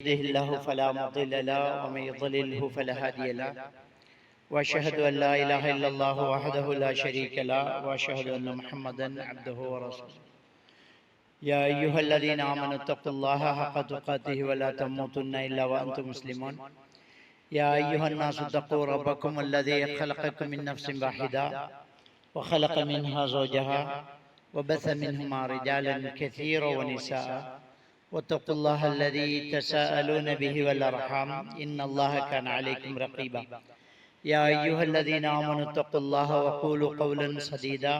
يهده الله فلا مضل له ومن يضلله فلا هادي له واشهد ان لا اله الا الله وحده لا شريك له واشهد ان محمدا عبده ورسوله يا ايها الذين امنوا اتقوا الله حق تقاته ولا تموتن الا وانتم مسلمون يا ايها الناس اتقوا ربكم الذي خلقكم من نفس واحده وخلق منها زوجها وبث منهما رجالا كثيرا ونساء واتقوا الله الذي تساءلون به والارحام ان الله كان عليكم رقيبا يا ايها الذين امنوا اتقوا الله وقولوا قولا سديدا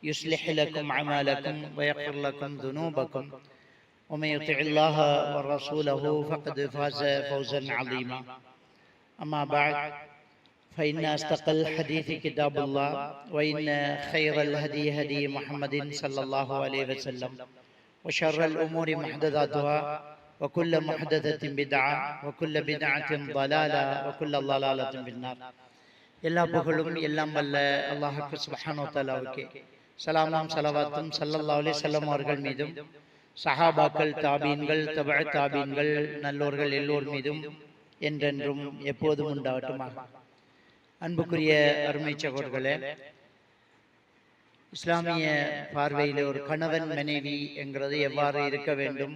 يصلح لكم اعمالكم ويغفر لكم ذنوبكم ومن يطع الله ورسوله فقد فاز فوزا عظيما اما بعد فإن أصدق الحديث كتاب الله وإن خير الهدي هدي محمد صلى الله عليه وسلم وشر الأمور محدثاتها وكل محدثة بدعة وكل بدعة ضلالة وكل ضلالة في النار. எல்லா புகழும் எல்லாம் வல்ல அல்லாஹ்வுக்கு சுப்ஹானஹு வ தஆலாவுக்கே ஸலாமும் ஸலவாத்தும் ஸல்லல்லாஹு அலைஹி வஸல்லம் அவர்கள் மீதும் சஹாபாக்கள் தாபீன்கள் தபஅ தாபீன்கள் நல்லோர்கள் எல்லோர் மீதும் என்றென்றும் எப்போதும் உண்டாகட்டுமாக. அன்புக்குரிய அருமை சகோதரர்களே, இஸ்லாமிய பார்வையில் ஒரு கணவன் மனைவி என்கிறது எவ்வாறு இருக்க வேண்டும்,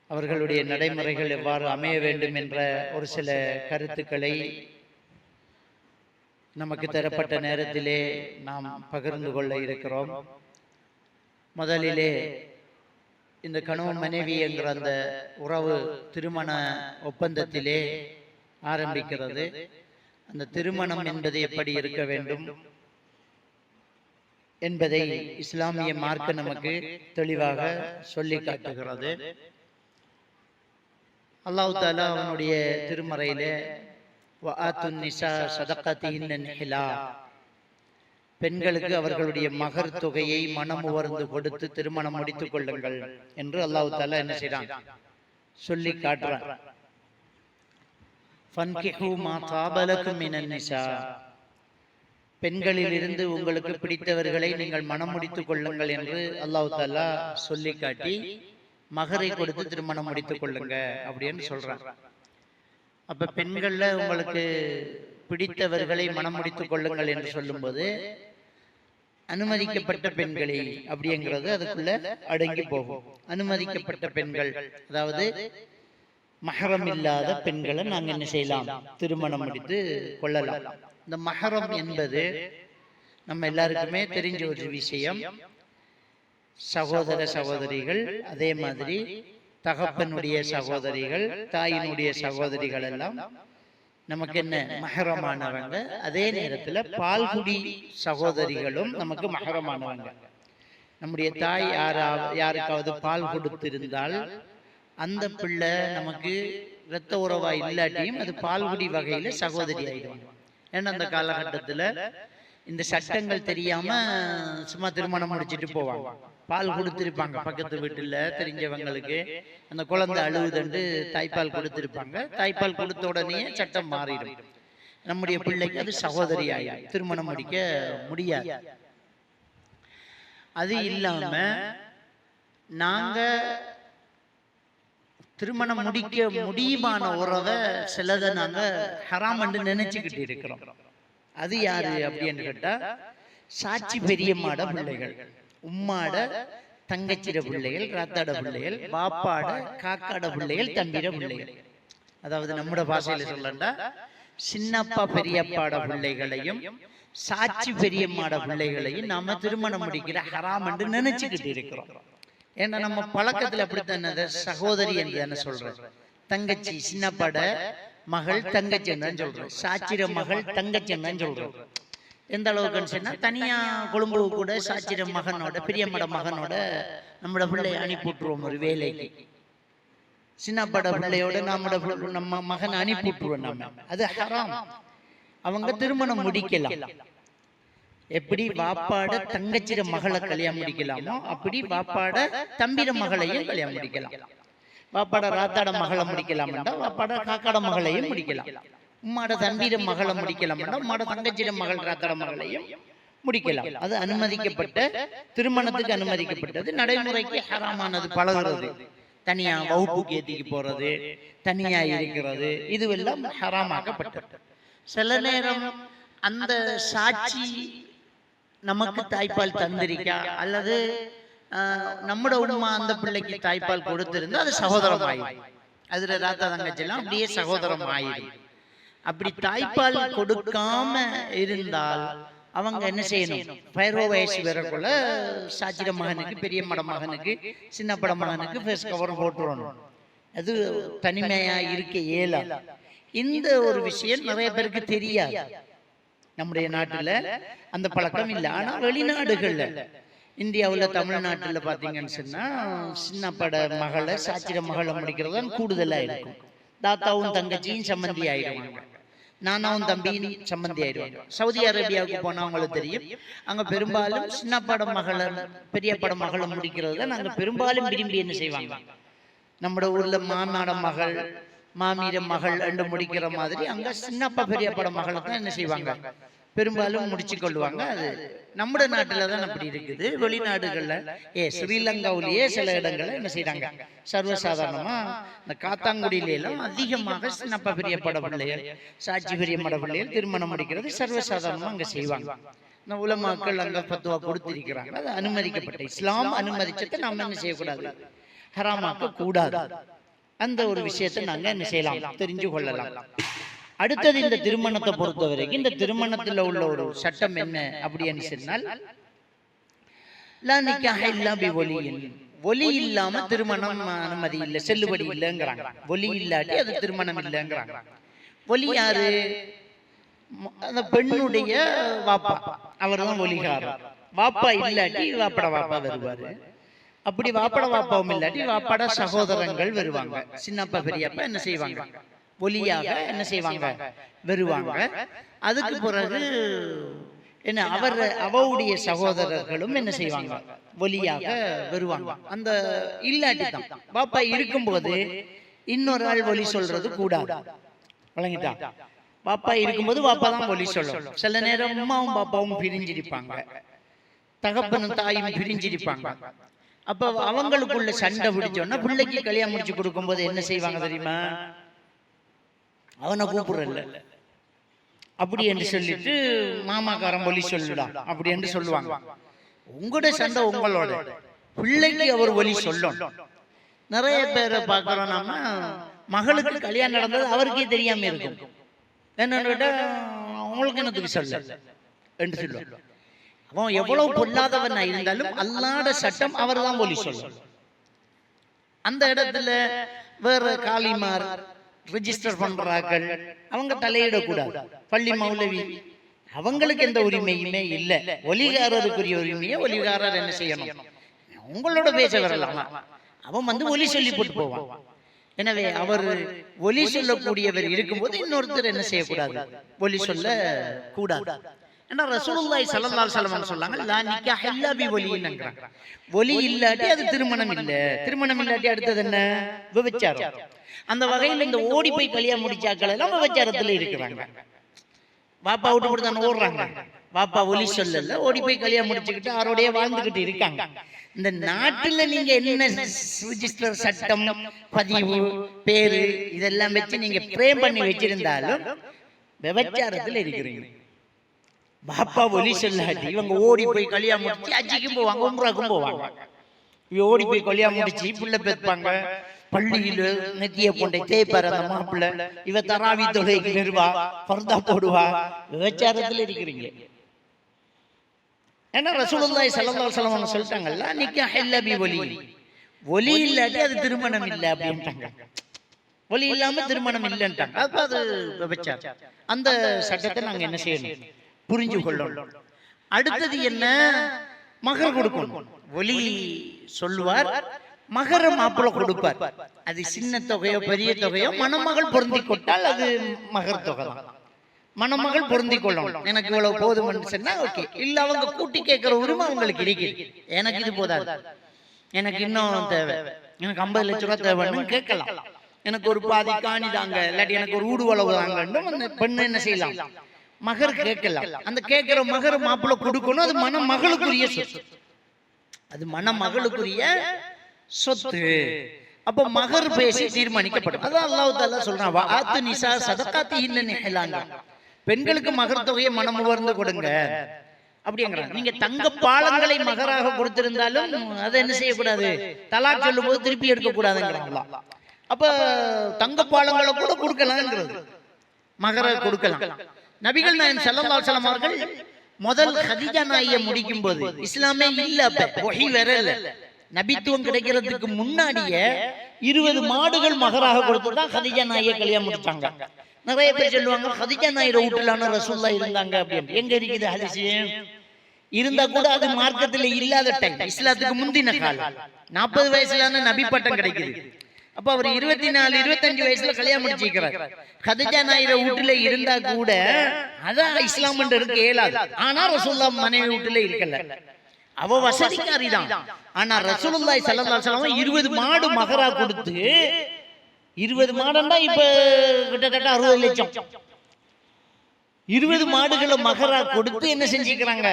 அவர்களுடைய நடைமுறைகள் எவ்வாறு அமைய வேண்டும் என்ற ஒரு சில கருத்துக்களை நமக்கு தரப்பட்ட நேரத்திலே நாம் பகிர்ந்து கொள்ள இருக்கிறோம். முதலிலே இந்த கணவன் மனைவி என்கிற அந்த உறவு திருமண ஒப்பந்தத்திலே ஆரம்பிக்கிறது. அந்த திருமணம் என்பது எப்படி இருக்க வேண்டும் என்பதை இஸ்லாமிய மார்க்க நமக்கு தெளிவாக சொல்லி காட்டுகிறது. அல்லாஹ் தஆலா அவனுடைய திருமறையிலே வஆத்துன் நிஸா ஸதகத்திஹின்ன நிஹ்லா, பெண்களுக்கு அவர்களுடைய மகர் தொகையை மனமுவர்ந்து கொடுத்து திருமணம் முடித்துக் கொள்ளுங்கள் என்று அல்லாஹ் தஆலா என்ன செய்றான், சொல்லி காட்டுறான். ஃபன்கிஹு மா தாபலக்கும் மினன் நிஸா, பெண்களிலிருந்து உங்களுக்கு பிடித்தவர்களை நீங்கள் மனம் முடித்துக் கொள்ளுங்கள் என்று அல்லாஹ் தஆலா சொல்லி காட்டி மகரை கொடுத்து திருமணம் முடித்துக் கொள்ளுங்க அப்படின்னு சொல்றான். அப்ப பெண்கள்ல உங்களுக்கு பிடித்தவர்களை மனம் முடித்துக் கொள்ளுங்கள் என்று சொல்லும்போது அனுமதிக்கப்பட்ட பெண்களை அப்படிங்கிறது அதுக்குள்ள அடங்கி போகும். அனுமதிக்கப்பட்ட பெண்கள் அதாவது மஹரம் இல்லாத பெண்களை நாங்கள் என்ன செய்யலாம், திருமணம் முடித்து கொள்ளலாம். இந்த மஹரம் என்பது நம்ம எல்லாருக்குமே தெரிஞ்ச ஒரு விஷயம். சகோதர சகோதரிகள், அதே மாதிரி தகப்பனுடைய சகோதரிகள், தாயினுடைய சகோதரிகள் எல்லாம் நமக்கு என்ன மஹரமானவங்க. அதே நேரத்தில் பால்குடி சகோதரிகளும் நமக்கு மஹரமானவங்க. நம்முடைய தாய் யாருக்காவது பால் கொடுத்திருந்தால் அந்த பிள்ளை நமக்கு இரத்த உறவா இல்லாட்டியும் அது பால்குடி வகையில சகோதரி ஆயிடுவாங்க. ஏன்னா அந்த காலகட்டத்தில் இந்த சட்டங்கள் தெரியாம சும்மா திருமணம் முடிச்சுட்டு போவாங்க. பால் கொடுத்திருப்பாங்க பக்கத்து வீட்டுல தெரிஞ்சவங்களுக்கு, அந்த குழந்தை அழுவுதண்டு தாய்ப்பால் கொடுத்திருப்பாங்க. தாய்ப்பால் கொடுத்த உடனே சட்டம் மாறிடும். நம்முடைய பிள்ளைக்கு அது சகோதரி ஆயிடும், திருமணம் முடிக்க முடியாது. அது இல்லாம நாங்க திருமணம் முடிக்க முடியுமான உறவை சிலதை நாங்க ஹராம் என்று நினைச்சுக்கிட்டு இருக்கிறோம். அது யாரு அப்படின்னு கேட்டா, சாட்சி பெரியம்மாட பிள்ளைகள், உம்மாட தங்கச்சிட பிள்ளைகள், ராத்தாட பிள்ளைகள், பாப்பாட காக்காட பிள்ளைகள், தம்பிட பிள்ளைகள். அதாவது நம்முடைய பாஷையில சொல்லண்டா சின்னப்பா பெரியப்பாட பிள்ளைகளையும் சாட்சி பெரியம்மாட பிள்ளைகளையும் நாம திருமணம் முடிக்கிற ஹராம் என்று நினைச்சுக்கிட்டு இருக்கிறோம். ஏன்னா நம்ம பழக்கத்துல அப்படித்தானே சகோதரி என்று தானே சொல்றோம். தங்கச்சி சின்னப்பட மகள் தங்கச்சி தான் சொல்றோம், சாச்சிர மகள் தங்கச்சி தான் சொல்றோம். எந்த அளவுக்குன்னு சொன்னா, தனியா கொழும்பு கூட சாச்சிர மகனோட பெரியம்மட மகனோட நம்மளோட பிள்ளைய அனுப்பிவிட்டுருவோம் ஒரு வேலைக்கு. சின்னப்பட பிள்ளையோட நம்ம மகனை அனுப்பிவிட்டுருவோம் நம்ம. அது ஹராம். அவங்க திருமணம் முடிக்கலாம். எப்படி வாப்பாட தங்கச்சிர மகளை கல்யாணம் முடிக்கலாமோ அப்படி வாப்பாட தம்பிர மகளையும் கல்யாணம் முடிக்கலாம். வாப்பாட ராத்தாட மகளை முடிக்கலாம்டா வாப்பாட காக்காட மகளையும் முடிக்கலாம். உம்மாட தம்பிர மகளை முடிக்கலாம்டா உம்மாட தங்கச்சிர மகள் ராத்தாட மகளையும் முடிக்கலாம். அது அனுமதிக்கப்பட்ட, திருமணத்துக்கு அனுமதிக்கப்பட்டது. நடைமுறைக்கு ஹராமானது பழகுறது. தனியா வகுப்புக்கு ஏத்திக்கு போறது, தனியா இருக்கிறது, இதுவெல்லாம் ஹராமாக்கப்பட்டது. சில நேரம் அந்த சாட்சி நமக்கு தாய்ப்பால் தந்திருக்கா அல்லது நம்மட உண்மை அந்த பிள்ளைக்கு தாய்ப்பால் கொடுத்திருந்தா அது சகோதரம் ஆயிடும். அதுல ராத்தா தங்கச்செல்லாம் அப்படியே சகோதரம் ஆயிடும். அப்படி தாய்ப்பால் கொடுக்காம இருந்தால் அவங்க என்ன செய்யணும்? 15 வயசு வரக்குள்ள சாச்சிட மகனுக்கு, பெரிய மட மகனுக்கு, சின்ன பட மகனுக்கு ஃபேஸ் கவர் போட்டுறணும். அது தனிமையா இருக்க இயலா. இந்த ஒரு விஷயம் நிறைய பேருக்கு தெரியாது. நம்முடைய நாட்டுல அந்த பழக்கம் இல்லை. ஆனா வெளிநாடுகள்ல, இந்தியாவில் தமிழ்நாட்டில் பார்த்தீங்கன்னு சொன்னா சின்ன பட மகளை சாச்சிட மகளை முடிக்கிறது தான் கூடுதலா இருக்கும். தாத்தாவும் தங்கச்சியும் சம்மந்தி ஆயிடுவாங்க, நானாவும் தம்பியும் சம்மந்தி ஆயிடுவாங்க. சவுதி அரேபியாவுக்கு போனா அவங்களுக்கு தெரியும், அங்க பெரும்பாலும் சின்ன பட மகளை பெரிய பட மகளை முடிக்கிறது தான் நாங்க பெரும்பாலும் விரும்பி என்ன செய்வாங்க. நம்ம ஊர்ல மாநாட மகள், மாமீர மகள் என்று முடிக்கிற மாதிரி அங்க சின்னப்பா பெரிய பட மகளை தான் என்ன செய்வாங்க, பெரும்பாலும் முடிச்சு கொள்வாங்க. அது நம்ம நாட்டுல தான் அப்படி இருக்குது. வெளிநாடுகள்ல ஸ்ரீலங்காவிலேயே சில இடங்கள்ல என்ன செய்யறாங்க, சர்வசாதாரணமா இந்த காத்தாங்குடியில எல்லாம் அதிகமாக சின்னப்பா பெரிய பட பிள்ளைகள், சாட்சி பெரிய பட பிள்ளைகள் திருமணம் முடிக்கிறது சர்வசாதாரணமா அங்க செய்வாங்க. இந்த உலமாக்கள் அங்க பத்துவா கொடுத்திருக்கிறாங்க. அது அனுமதிக்கப்பட்ட, இஸ்லாம் அனுமதிச்சதை நாம என்ன செய்யக்கூடாது, ஹராமாக்க கூடாது. அந்த ஒரு விஷயத்தை நாங்க என்ன செய்யலாம், தெரிஞ்சு கொள்ளலாம். அடுத்தது இந்த திருமணத்தை பொறுத்த வரைக்கும் இந்த திருமணத்துல உள்ள ஒரு சட்டம் என்ன அப்படின்னு சொன்னால், ஒலி இல்லாம திருமணம் அனுமதி இல்லை, செல்லுபடி இல்லைங்கிறாங்க. ஒலி இல்லாட்டி அது திருமணம் இல்லைங்கிறாங்க. ஒலி யாரு? அந்த பெண்ணுடைய வாப்பா, அவர் தான் ஒலிகாரர். வாப்பா இல்லாட்டி வாப்பட வாப்பா வருவாரு. அப்படி வாப்பட வாப்பாவும் இல்லாட்டி வாப்பட சகோதரங்கள் வருவாங்க. சின்னப்பா பெரியப்பா என்ன செய்வாங்க, ஒலியாக என்ன செய்வாங்க, வருவாங்க. அதுக்கு பிறகு என்ன, அவருடைய சகோதரர்களும் என்ன செய்வாங்க, ஒலியாக வருவாங்க. அந்த இல்லாட்டி தான் பாப்பா இருக்கும்போது இன்னொரு ஆள் ஒலி சொல்றது கூடாது. வழங்கிட்டா, பாப்பா இருக்கும்போது பாப்பா தான் ஒலி சொல்லணும். சில நேரம் அம்மாவும் பாப்பாவும் பிரிஞ்சிருப்பாங்க, தகப்பனும் தாயும் பிரிஞ்சிருப்பாங்க. அப்ப அவங்களுக்குள்ள சண்டை பிடிச்சோன்னா பிள்ளைக்கு கல்யாணம் முடிச்சு கொடுக்கும் போது என்ன செய்வாங்க தெரியுமா, அவனை கூப்பிடுறல அப்படி என்று சொல்லிட்டு மாமாக்காரன் ஒலி சொல்லுடா அப்படி என்று சொல்லுவாங்க. உங்களோட சண்டை உங்களோட, பிள்ளைக்கு அவர் ஒலி சொல்லணும். நிறைய பேரை பார்க்கிறோம் நாம, மகளுக்கு கல்யாணம் நடந்தது அவருக்கே தெரியாம இருக்கும். என்னன்னு கேட்டா உங்களுக்கு என்னத்துக்கு சொல்ல என்று சொல்லுவோம். அவன் எவ்வளவு பொல்லாதவனா இருந்தாலும் அல்லாத சட்டம் அவர் தான் ஒலி சொல்லும். அந்த இடத்துல வேற காலிமார் ரெஜிஸ்டர் பண்றார்கள், அவங்க தலையிடக்கூடாது. பள்ளி மௌலவி அவங்களுக்கு எந்த உரிமையுமே இல்லை. ஒலிகாரருக்குரிய உரிமையை ஒலிகாரர் என்ன செய்யணும், உங்களோட பேச வரலாமா, அவன் வந்து ஒலி சொல்லி போட்டு போவான். எனவே அவர் ஒலி சொல்லக்கூடியவர் இருக்கும்போது இன்னொருத்தர் என்ன செய்யக்கூடாது, ஒலி சொல்ல கூடாது. ஏன்னா ரசூலுல்லாஹி ஸல்லல்லாஹு அலைஹி வஸல்லம் சொன்னாங்க, லா நிக்காஹ இல்லா பி வலியின்ங்கறாங்க. ஒலி இல்லாட்டி அது திருமணம் இல்ல. திருமணம் இல்லாட்டி அடுத்தது என்ன, விபச்சாரம். அந்த வகையில் இந்த ஓடி போய் கல்யாணம் முடிச்சாக்கள் எல்லாம் விபச்சாரத்துல இருக்கிறாங்க. பாப்பா விட்டு போட்டு தான் ஓடுறாங்க. பாப்பா ஒலி சொல்லல, ஓடி போய் கல்யாணம் முடிச்சுக்கிட்டு அவரோடய வாழ்ந்துகிட்டு இருக்காங்க. இந்த நாட்டுல நீங்க என்ன ரிஜிஸ்டர் சட்டம், பதிவு, பேரு இதெல்லாம் வச்சு நீங்க பிரேம் பண்ணி வச்சிருந்தாலும் விபச்சாரத்துல இருக்கிறீங்க. பாப்பா ஒலி சொல்லாட்டி இவங்க ஓடி போய் கல்யாணம் முடிச்சு அஜிக்கும் போவாங்க, உம்ராக்கும் போவாங்க. இவ ஓடி போய் கல்யாணம் முடிச்சு பிள்ளை பெற்பாங்க, பள்ளியில நெத்திய போண்டை தேய்ப்பாரு அந்த மாப்பிள்ளை, இவ தராவி தொகைக்கு நிறுவா, பர்தா போடுவா. விபச்சாரத்துல இருக்கிறீங்க. ஏன்னா ரசூலுல்லாஹி ஸல்லல்லாஹு அலைஹி வஸல்லம் சொல்லிட்டாங்கல்ல, நிக்காஹ் இல்லா பி வலி, ஒலி இல்லாட்டி அது திருமணம் இல்லை அப்படின்ட்டாங்க. ஒலி இல்லாம திருமணம் இல்லைன்ட்டாங்க. அப்ப அது விபச்சாரம். அந்த சட்டத்தை நாங்க என்ன செய்யணும், புரிஞ்சு கொள்ளணும். அடுத்தது என்ன, மகர் கொடுக்கணும். ஒலி சொல்லுவார், மகர மாப்பிள்ளை கொடுப்பார். அது சின்ன தொகையோ பெரிய தொகையோ மணமகள் பொருந்தி கொண்டால் அது மகர் தொகை தான். மணமகள் பொருந்தி கொள்ளணும். எனக்கு இவ்வளவு போதும் சொன்னா ஓகே. இல்ல அவங்க கூட்டி கேட்கிற உரிமை அவங்களுக்கு இருக்கு. எனக்கு இது போதாது, எனக்கு இன்னும் தேவை, எனக்கு 50 லட்சம் ரூபாய் தேவைன்னு கேட்கலாம். எனக்கு ஒரு பாதி காணி தாங்க, இல்லாட்டி எனக்கு ஒரு ஊடு வளவு தாங்க, பெண்ணு என்ன செய்யலாம், மகர் கேட்கலாம். அந்த கேட்கிற மகர் மாப்பிள்ளை கொடுக்கணும். அது மணமகளுக்குரிய சொத்து, அது மணமகளுக்குரிய சொத்து. அப்ப மகர் பேசி தீர்மானிக்கப்படும். அதான் அல்லாஹ் தஆலா சொல்றான், வஆத்து நிசா சதகாத்திஹின்ன நிஹலான், பெண்களுக்கு மகர் தொகையை மனமுவர்ந்து கொடுங்க அப்படிங்கிறாங்க. நீங்க தங்க பாலங்களை மகராக கொடுத்திருந்தாலும் அதை என்ன செய்யக்கூடாது, தலாக் சொல்லும் போது திருப்பி எடுக்க கூடாதுங்கிறாங்களா. அப்ப தங்க பாலங்களை கூட கொடுக்கலாம்ங்கிறது, மகர கொடுக்கலாம். நபிகள் நாயகம் ஸல்லல்லாஹு அலைஹி வஸல்லம் அவர்கள் முதல் கதீஜா நாயை முடிக்கும் போது இஸ்லாமே இல்ல, அப்ப வஹி வரல, நபித்துவம் கிடைக்கிறதுக்கு முன்னாடியே 20 மாடுகள் மகராக கொடுத்துதான் கதீஜா நாயை கல்யாணம் முடிச்சாங்க. நிறைய பேர் சொல்லுவாங்க கதீஜா நாயோட வீட்டுலான ரசூலுல்லாஹ் இருந்தாங்க அப்படின்னு. எங்க இருக்குது ஹதீஸ்? இருந்தா கூட அது மார்க்கத்துல இல்லாத டைம், இஸ்லாத்துக்கு முந்தின காலம். 40 வயசுலான நபி பட்டம் கிடைக்குது. அப்ப அவர் 24 25 வயசுல கல்யாணம் முடிச்சிருக்கிறார். கதீஜா நாயோட வீட்டுல இருந்தா கூட அதான் இஸ்லாம் இருக்கு இயலாது. ஆனா ரசூலுல்லாஹ் மனைவி வீட்டுல இருக்கல, அவ வசதிக்காரிதான். ஆனா ரசூலுல்லாஹி ஸல்லல்லாஹு அலைஹி வஸல்லம் 20 மாடு மகரா கொடுத்து, 20 மாடுன்னா இப்ப கிட்டத்தட்ட 60 லட்சம், 20 மாடுகளை மகரா கொடுத்து என்ன செஞ்சுக்கிறாங்க,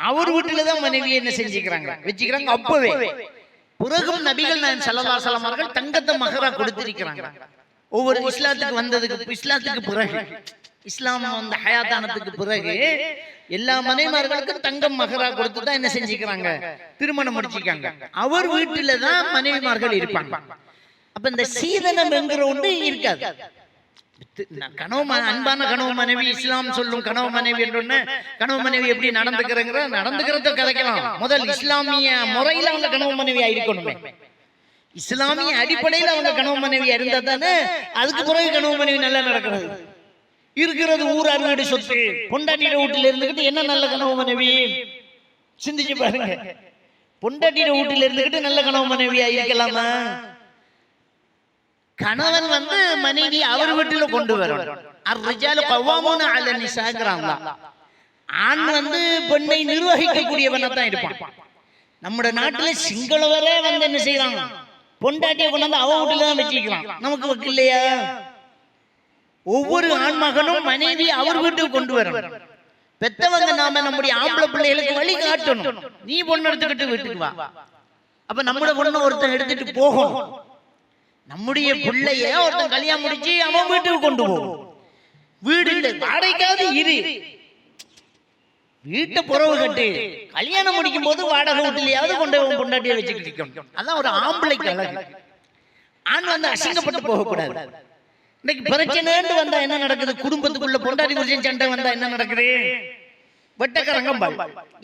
அவர் வீட்டுலதான் மனைவியை என்ன செஞ்சுக்கிறாங்க, வச்சுக்கிறாங்க. அப்பவே பிறகும் நபிகள் நாயகம் ஸல்லல்லாஹு அலைஹி வஸல்லம் அவர்கள் தங்கத்தை மகரா கொடுத்திருக்கிறாங்க. ஒவ்வொரு இஸ்லாத்துக்கு வந்ததுக்கு, இஸ்லாத்துக்கு பிறகு, இஸ்லாம் அந்த ஹயாத்தானத்துக்கு பிறகு எல்லா மனைவிமார்களுக்கும் தங்கம் மகரா கொடுத்து தான் என்ன செஞ்சுக்கிறாங்க, திருமணம் முடிச்சிருக்காங்க. அவர் வீட்டுல தான் மனைவிமார்கள் இருப்பாங்க. அப்ப இந்த சீதனம் என்கிற ஒன்று இருக்காது. கனவு, அன்பான கனவு மனைவி, இஸ்லாம் சொல்லும் கனவு மனைவி என்று கனவு மனைவி எப்படி நடந்துக்கிறத கதைக்கலாம். முதல் இஸ்லாமிய முறையில அவங்க கனவு மனைவியா இருக்கணுமே, இஸ்லாமிய அடிப்படையில் அவங்க கனவு மனைவியா இருந்தா தானே அதுக்கு பிறகு கனவு மனைவி நல்லா நடக்கிறது. இருக்கிறது ஊரார் வீடு சொத்து, பொண்டாட்டியோட வீட்டுல இருந்துகிட்டு என்ன நல்ல கனவு மனைவி, சிந்திச்சு பாருங்க. பொண்டாட்டியோட வீட்டுல இருந்துகிட்டு நல்ல கனவு மனைவியா இருக்கலாமா? கணவன் மனைவி அவர் வீட்டுல கொண்டு வரணும். அர்ரிஜாலு கவ்வாமூன அலா நிசாங்கிறாங்க. ஆண் பெண்ணை நிர்வகிக்கக்கூடியவனா தான் இருப்பான். நம்ம நாட்டுல சிங்களவரே என்ன செய்யறாங்க, பொண்டாட்டியை கொண்டாந்து அவ வீட்டுல தான் வச்சுக்கலாம். நமக்கு வக்கு இல்லையா? ஒவ்வொரு ஆண்மகனும் மனைவி அவர் வீட்டுக்கு கொண்டு வரணும். பெத்தவங்க நாம நம்முடைய ஆம்பளை பிள்ளைகளுக்கு வழி காட்டணும். நீ பொண்ணு எடுத்துக்கிட்டு வீட்டுக்கு வா, அப்ப நம்மளோட பொண்ணு ஒருத்தன் எடுத்துட்டு போகணும். நம்முடைய பிள்ளைய ஒருத்தன் கல்யாணம் முடிச்சு அவன் வீட்டுக்கு கொண்டு போகும். வீடு இல்லை, வாடகைக்காவது இரு, வீட்டை புறவு கட்டு, கல்யாணம் முடிக்கும் போது வாடகை வீட்டிலேயாவது கொண்டு பொண்டாட்டியை வச்சுக்கிட்டு. அதான் ஒரு ஆம்பளைக்கு அழகு. ஆண் அசிங்கப்பட்டு போகக்கூடாது. இன்னைக்கு பிரச்சனைன்னு வந்தா என்ன நடக்குது, குடும்பத்துக்குள்ள பொண்டாட்டி குறிச்சு சண்டை வந்தா என்ன நடக்குது, வெட்டக்கரங்கம்பாள்.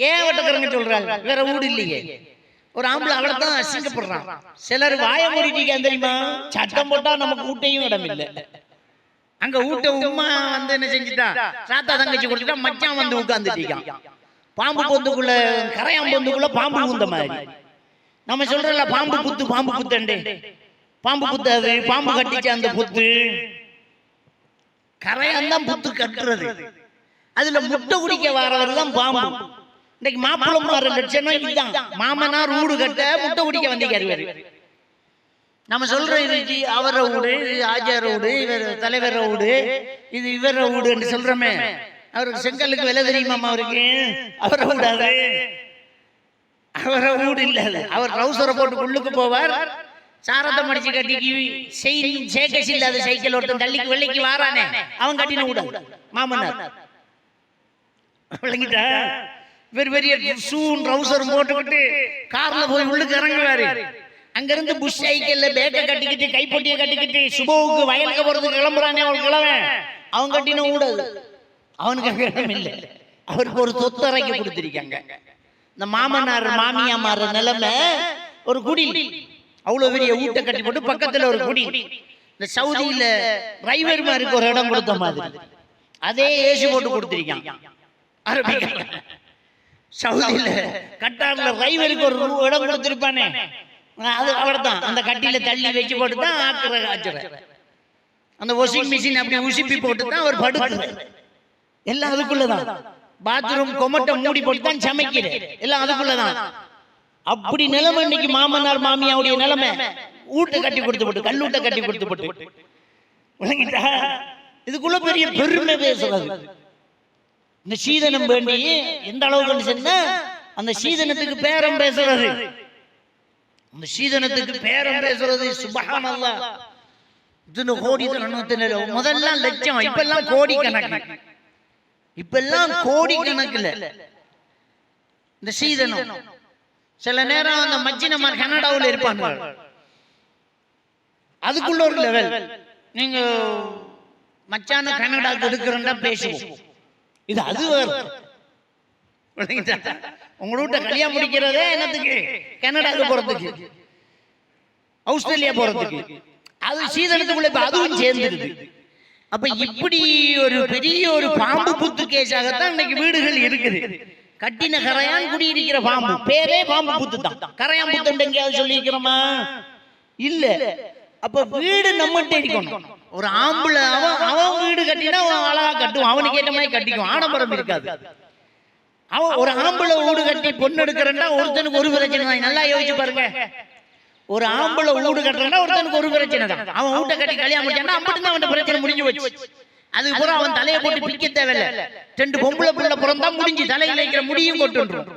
ஏன் வெட்டக்கரங்க சொல்றாங்க, வேற வீடு இல்லையே. ஒரு ஆம்பளை அவளை தான் அசிங்கப்படுறான். சிலர் வாய மூடிட்டீங்க தெரியுமா, சட்டம் போட்டா நமக்கு ஊட்டையும் இடம் இல்லை. அங்க ஊட்ட உமா என்ன செஞ்சுட்டா, சாத்தா தங்கச்சி கொடுத்துட்டா, மச்சான் உட்கார்ந்துட்டான். பாம்பு பொந்துக்குள்ள, கரையான் பொந்துக்குள்ள பாம்பு பூந்த மாதிரி. நம்ம சொல்றோம்ல பாம்பு புத்து, பாம்பு புத்தண்டே, பாம்பு புத்தாது, பாம்பு கட்டிச்சு அந்த புத்து, கரையான் தான் புத்து கட்டுறது. அதுல முட்டை குடிக்க வரவர் தான் பாம்பு. இன்னைக்கு மாப்பிள்ளை லட்சணம் இதுதான். மாமனார் வீடு கட்ட முட்டை குடிக்க வந்திருக்காரு. நம்ம சொல்றோம் இது அவர வீடு, ஆஜார வீடு, இவர் தலைவர வீடு, இது இவர வீடு சொல்றோமே. அவருக்கு செங்கலுக்கு விலை தெரியுமாமா அவருக்கு? அவர வீடாது, அவர வீடு இல்ல. அவர் ட்ரௌசரை போட்டு உள்ளுக்கு போவார், சாரத்தை மடிச்சு கட்டிக்கு சேகஸ் இல்லாத சைக்கிள் ஒருத்தன் தள்ளிக்கு வெள்ளைக்கு வாரானே, அவன் கட்டின விட மாமனார் விளங்கிட்டா. பெரிய ஷூன் ட்ரௌசரும் போட்டுக்கிட்டு கார்ல போய் உள்ளுக்கு இறங்குவாரு. அங்கிருந்து புஷ் சைக்கிள்ல பேக்கை கட்டிக்கிட்டு, கைப்பொட்டியை கட்டிக்கிட்டு, சுபோவுக்கு வயலுக்கு போறதுக்கு கிளம்புறானே அவன் கிளவன், அவன் கட்டின விடாது. அவனுக்கு அங்க இடம் இல்லை. அவருக்கு ஒரு சொத்தரைக்கு கொடுத்திருக்காங்க. இந்த மாமனார் மாமியாமார நிலைமை ஒரு குடி, அவ்வளவு பெரிய ஊட்ட கட்டி போட்டு பக்கத்துல ஒரு குடி. இந்த சவுதியில டிரைவர்மாருக்கு ஒரு இடம் கொடுத்த மாதிரி அதே ஏசி போட்டு கொடுத்திருக்கான். அரபிக்க சவுதியில கட்டார்ல டிரைவருக்கு ஒரு இடம் கொடுத்திருப்பானே, அது அவர்தான். அந்த கட்டில தள்ளி வச்சு போட்டு தான் ஆக்குற ஆச்சுற. அந்த வாஷிங் மிஷின் அப்படி உசிப்பி போட்டு தான் அவர் படுக்கிறார். எல்லாம் அதுக்குள்ளதான். பாத்ரூம் கொமட்டை மூடி போட்டு தான் சமைக்கிறேன், எல்லாம் அதுக்குள்ளதான். அப்படி நிலைமை இன்னைக்கு மாமனார் மாமியாவுடைய நிலைமை. ஊட்ட கட்டி கொடுத்து போட்டு, கல்லூட்ட கட்டி கொடுத்து போட்டு, இதுக்குள்ள பெரிய பெருமை பேசுறது. இந்த சீதனம் வேண்டி எந்த அளவுக்கு சொன்னா அந்த சீதனத்துக்கு பேரம் பேசுறது. அந்த சீதனத்துக்கு பேரம் பேசுறது சுப்ஹானல்லாஹ். இத்தனை கோடி முதல்ல லட்சம், இப்பெல்லாம் கோடி கணக்கு. இப்பெல்லாம் கோடி கணக்குல இந்த சீதனம். சில நேரம் அந்த மஜ்ஜினமார் கனடாவில் இருப்பாங்க, அதுக்குள்ள ஒரு லெவல். நீங்க மச்சான கனடாக்கு எடுக்கிறா பேசுவோம், இது அது வேறு. உங்க வீட்டை கல்யாணம் முடிக்கிறதே என்னத்துக்கு? கனடாக்கு போறதுக்கு, ஆஸ்திரேலியா போறதுக்கு. அது சீதனத்துக்குள்ள அதுவும் சேர்ந்துருது. அப்ப இப்படி ஒரு பெரிய ஒரு பாம்பு புத்து கேஸாகத்தான் இன்னைக்கு வீடுகள் இருக்குது. கட்டின கரையான் குடியிருக்கிற பாம்பு, பேரே பாம்பு புத்து தான். கரையான் புத்து எங்கேயாவது சொல்லி இருக்கிறோமா? இல்ல. அப்ப வீடு நம்மகிட்ட இருக்கணும். ஒரு ஆம்பளை அவன் வீடு கட்டினா அவன் அழகா கட்டுவான், அவனுக்கு ஏற்ற மாதிரி கட்டிக்குவான், ஆடம்பரம் இருக்காது. அவன் ஒரு ஆம்பளை வீடு கட்டி பொண்ணு எடுக்கிறன்னா ஒருத்தனுக்கு ஒரு பிரச்சனை தான். நல்லா யோசிச்சு பாருங்க. ஒரு ஆம்பளை வீடு கட்டுறா ஒருத்தனுக்கு ஒரு பிரச்சனை தான். அவன் வீட்டை கட்டி கல்யாணம் முடிச்சான்னா அப்படி தான் அவன் பிரச்சனை முடிஞ்சு வச்சு. அதுக்கு பிறகு அவன் தலையை போட்டு பிக்க தேவையில்லை. 2 பொம்பளை பிள்ளை பிறந்தா முடிஞ்சு, தலையில வைக்கிற முடியும் கொட்டுன்றோம்.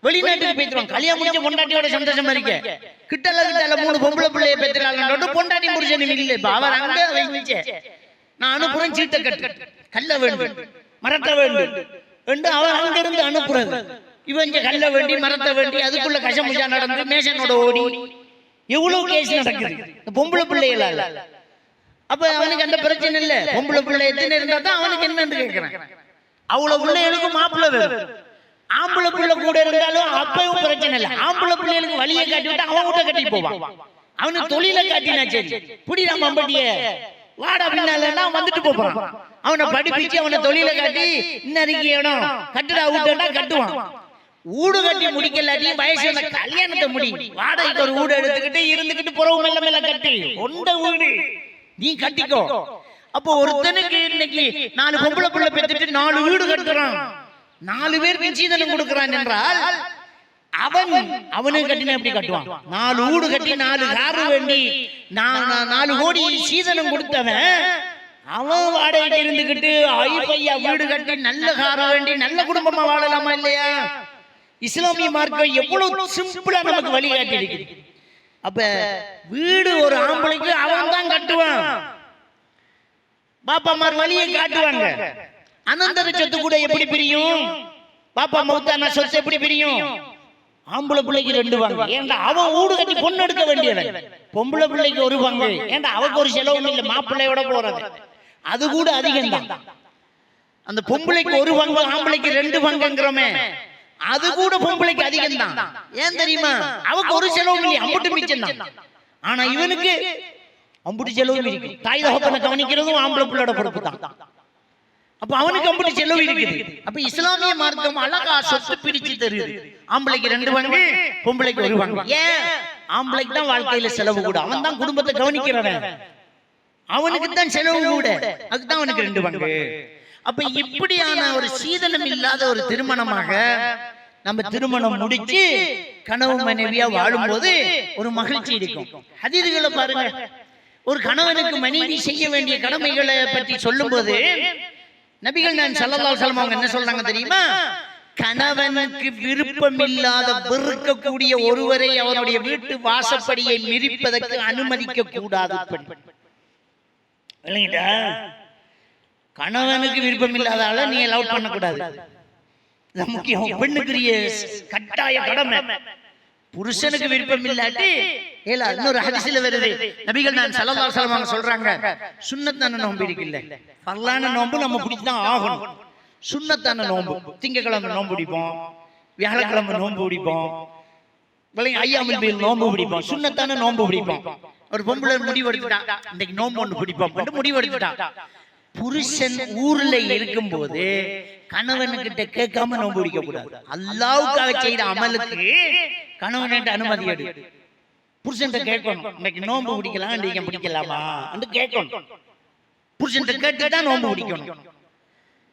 வெளிநாட்டுக்கு போயிடுவான். கல்யாணம் முடிச்ச பொண்டாட்டியோட சந்தோஷமா இருக்க, கிட்டல 3 பொம்பளை பிள்ளைய பெற்றாங்க, பொண்டாட்டி முடிச்சனு இல்லை. இப்ப அவர் அங்க வைச்ச நான் அனுப்புறேன், சீட்டை கட்டு, கல்ல வேண்டும், மரத்த வேண்டும் என்று அவர் அங்க இருந்து அனுப்புறது. இவன் கல்ல வேண்டி, மரத்த வேண்டி, அதுக்குள்ள கஷமுஜா நடந்து மேஷனோட ஓடி எவ்வளவு கேஸ் நடக்குது பொம்பளை பிள்ளைகளால. அப்ப அவனுக்கு அந்த பிரச்சனை இல்ல. பொம்பளை பிள்ளை எத்தனை இருந்தா தான் அவனுக்கு என்னன்னு கேட்கிறேன். அவ்வளவு பிள்ளைகளுக்கு மாப்பிள்ளை வேணும். ஆம்பளை பிள்ளை கூட இருந்தாலும் அப்பவும் பிரச்சனை இல்லை. ஆம்பளை பிள்ளைகளுக்கு வழியை காட்டி விட்டு அவன் வீட்டை கட்டி போவான். அவனுக்கு தொழிலை காட்டினா சரி, புடி நம்ம அம்பட்டிய வாடா பின்னால வந்துட்டு போறான். அவனை படிப்பிச்சு அவனை தொழிலை காட்டி இன்னைக்கு இடம் கட்டுடா வீட்டா கட்டுவான். ஊடு கட்டி முடிக்கலாட்டி வயசு கல்யாணத்தை முடி, வாடகைக்கு ஒரு வீடு எடுத்துக்கிட்டு இருந்துகிட்டு புறவு மெல்ல மெல்ல கட்டி ஒண்ட வீடு நீ கட்டிக்கோ. அப்போ ஒருத்தனுக்கு இன்னைக்கு 4 பொம்பளை பிள்ளை பெற்றுட்டு 4 வீடு கட்டுறான், 4 பேருக்கு சீதனம் கொடுக்கிறான் என்றால் அவனுக்கு கட்டினா எப்படி கட்டுவான்? 4 வீடு கட்டி 4 காரு வேண்டி 4 கோடி சீதனம் கொடுத்தவன் அவன் வாடகைக்கு இருந்துகிட்டு ஐயா வீடு கட்டி நல்ல கார வேண்டி நல்ல குடும்பமா வாழலாமா இல்லையா? இஸ்லாமிய மார்க்கம் எவ்வளவு சிம்பிளா நமக்கு வழிகாட்டி இருக்குது. அப்ப வீடு ஒரு ஆம்பளைக்கு அவன் தான் கட்டுவான். பாப்பாமார் வழியை காட்டுவாங்க. அனந்தர சொத்து கூட எப்படி பிரியும்? பாப்பா மௌத்தான சொத்து எப்படி பிரியும்? ஆம்பளை பிள்ளைக்கு 2 பங்கு. ஏன்டா அவன் வீடு கட்டி பொண்ணு எடுக்க வேண்டியவன். பொம்பளை பிள்ளைக்கு 1 பங்கு. ஏன்டா அவக்கு ஒரு செலவும் இல்லை, மாப்பிள்ளையோட போறது அது கூட அதிகம் தான். அந்த பொம்பளைக்கு 1 பங்கு, ஆம்பளைக்கு 2 பங்குங்கிறோமே, அது கூட பொம்பளைக்கு அதிகம் தான். ஏன் தெரியுமா? அவக்கு ஒரு செலவும் இல்லை, அம்புட்டு மிச்சம் தான். ஆனா இவனுக்கு அம்புட்டு செலவும் இருக்கு. தாய் தகப்பனை கவனிக்கிறதும் ஆம்பளை பிள்ளையோட பொறுப்பு தான். அப்ப அவனுக்கு அம்புட்டு செலவு இருக்குது. அப்ப இஸ்லாமிய மார்க்கம் அழகா சொத்து பிரிச்சு தருது. ஆம்பளைக்கு 2 பங்கு, பொம்பளைக்கு 1 பங்கு. ஏன்? ஆம்பளைக்கு தான் வாழ்க்கையில செலவு கூட, அவன் தான் குடும்பத்தை கவனிக்கிறவன், அவனுக்கு தான் செலவு கூட, அதுதான் அவனுக்கு 2 பங்கு. அப்ப இப்படியான ஒரு சீதனம் இல்லாத ஒரு திருமணமாக நம்ம திருமணம் முடிச்சு கணவ மனைவியா வாழும்போது ஒரு மகிழ்ச்சி இருக்கும். ஹதீதுகளை பாருங்க. ஒரு கணவனுக்கு மனைவி செய்ய வேண்டிய கடமைகளை பற்றி சொல்லும் போது நபிகள் நான் ஸல்லல்லாஹு அலைஹி வஸல்லம் அவங்க என்ன சொல்றாங்க தெரியுமா? கணவனுக்கு விருப்பமில்லாத வெறுக்கக்கூடிய ஒருவரை அவருடைய வீட்டு வாசப்படியை மிதிப்பதற்கு அனுமதிக்க கூடாது. கணவனுக்கு விருப்பம் இல்லாதால நீ லவ் பண்ணக்கூடாது, முக்கியம். பெண்ணுக்குரிய கட்டாய கடமை. புருஷனுக்கு விருப்பம் இல்லாட்டி இன்னொரு ஹதீஸ்ல வருது, நபிகள் நான் ஸல்லல்லாஹு அலைஹி வஸல்லம் சொல்றாங்க, சுன்னத்தான நோன்பு இருக்குல்ல, ஃபர்லான நோன்பு நம்ம பிடிச்சுதான் ஆகணும். சுன்னத்தான நோன்பு, திங்கக்கிழமை நோன்பு பிடிப்போம், வியாழக்கிழமை நோன்பு பிடிப்போம், ஐயாமல் பீல் நோன்பு பிடிப்போம், சுன்னத்தான நோன்பு பிடிப்போம். ஒரு பொம்பளை முடிவெடுத்துட்டா இன்னைக்கு நோன்பு ஒன்று பிடிப்போம் முடிவெடுத்துட்டா, புருஷன் ஊர்ல இருக்கும் போது கணவன்கிட்ட கேட்காம நோன்பு பிடிக்க கூடாது. அல்லாஹ்வுக்காக செய்த அமலுக்கு கணவன்கிட்ட அனுமதி எடு. புருஷன் கேட்கணும், இன்னைக்கு நோன்பு பிடிக்கலாம், நீங்க பிடிக்கலாமா என்று கேட்கணும். புருஷன் கேட்டுதான் நோன்பு பிடிக்கணும்.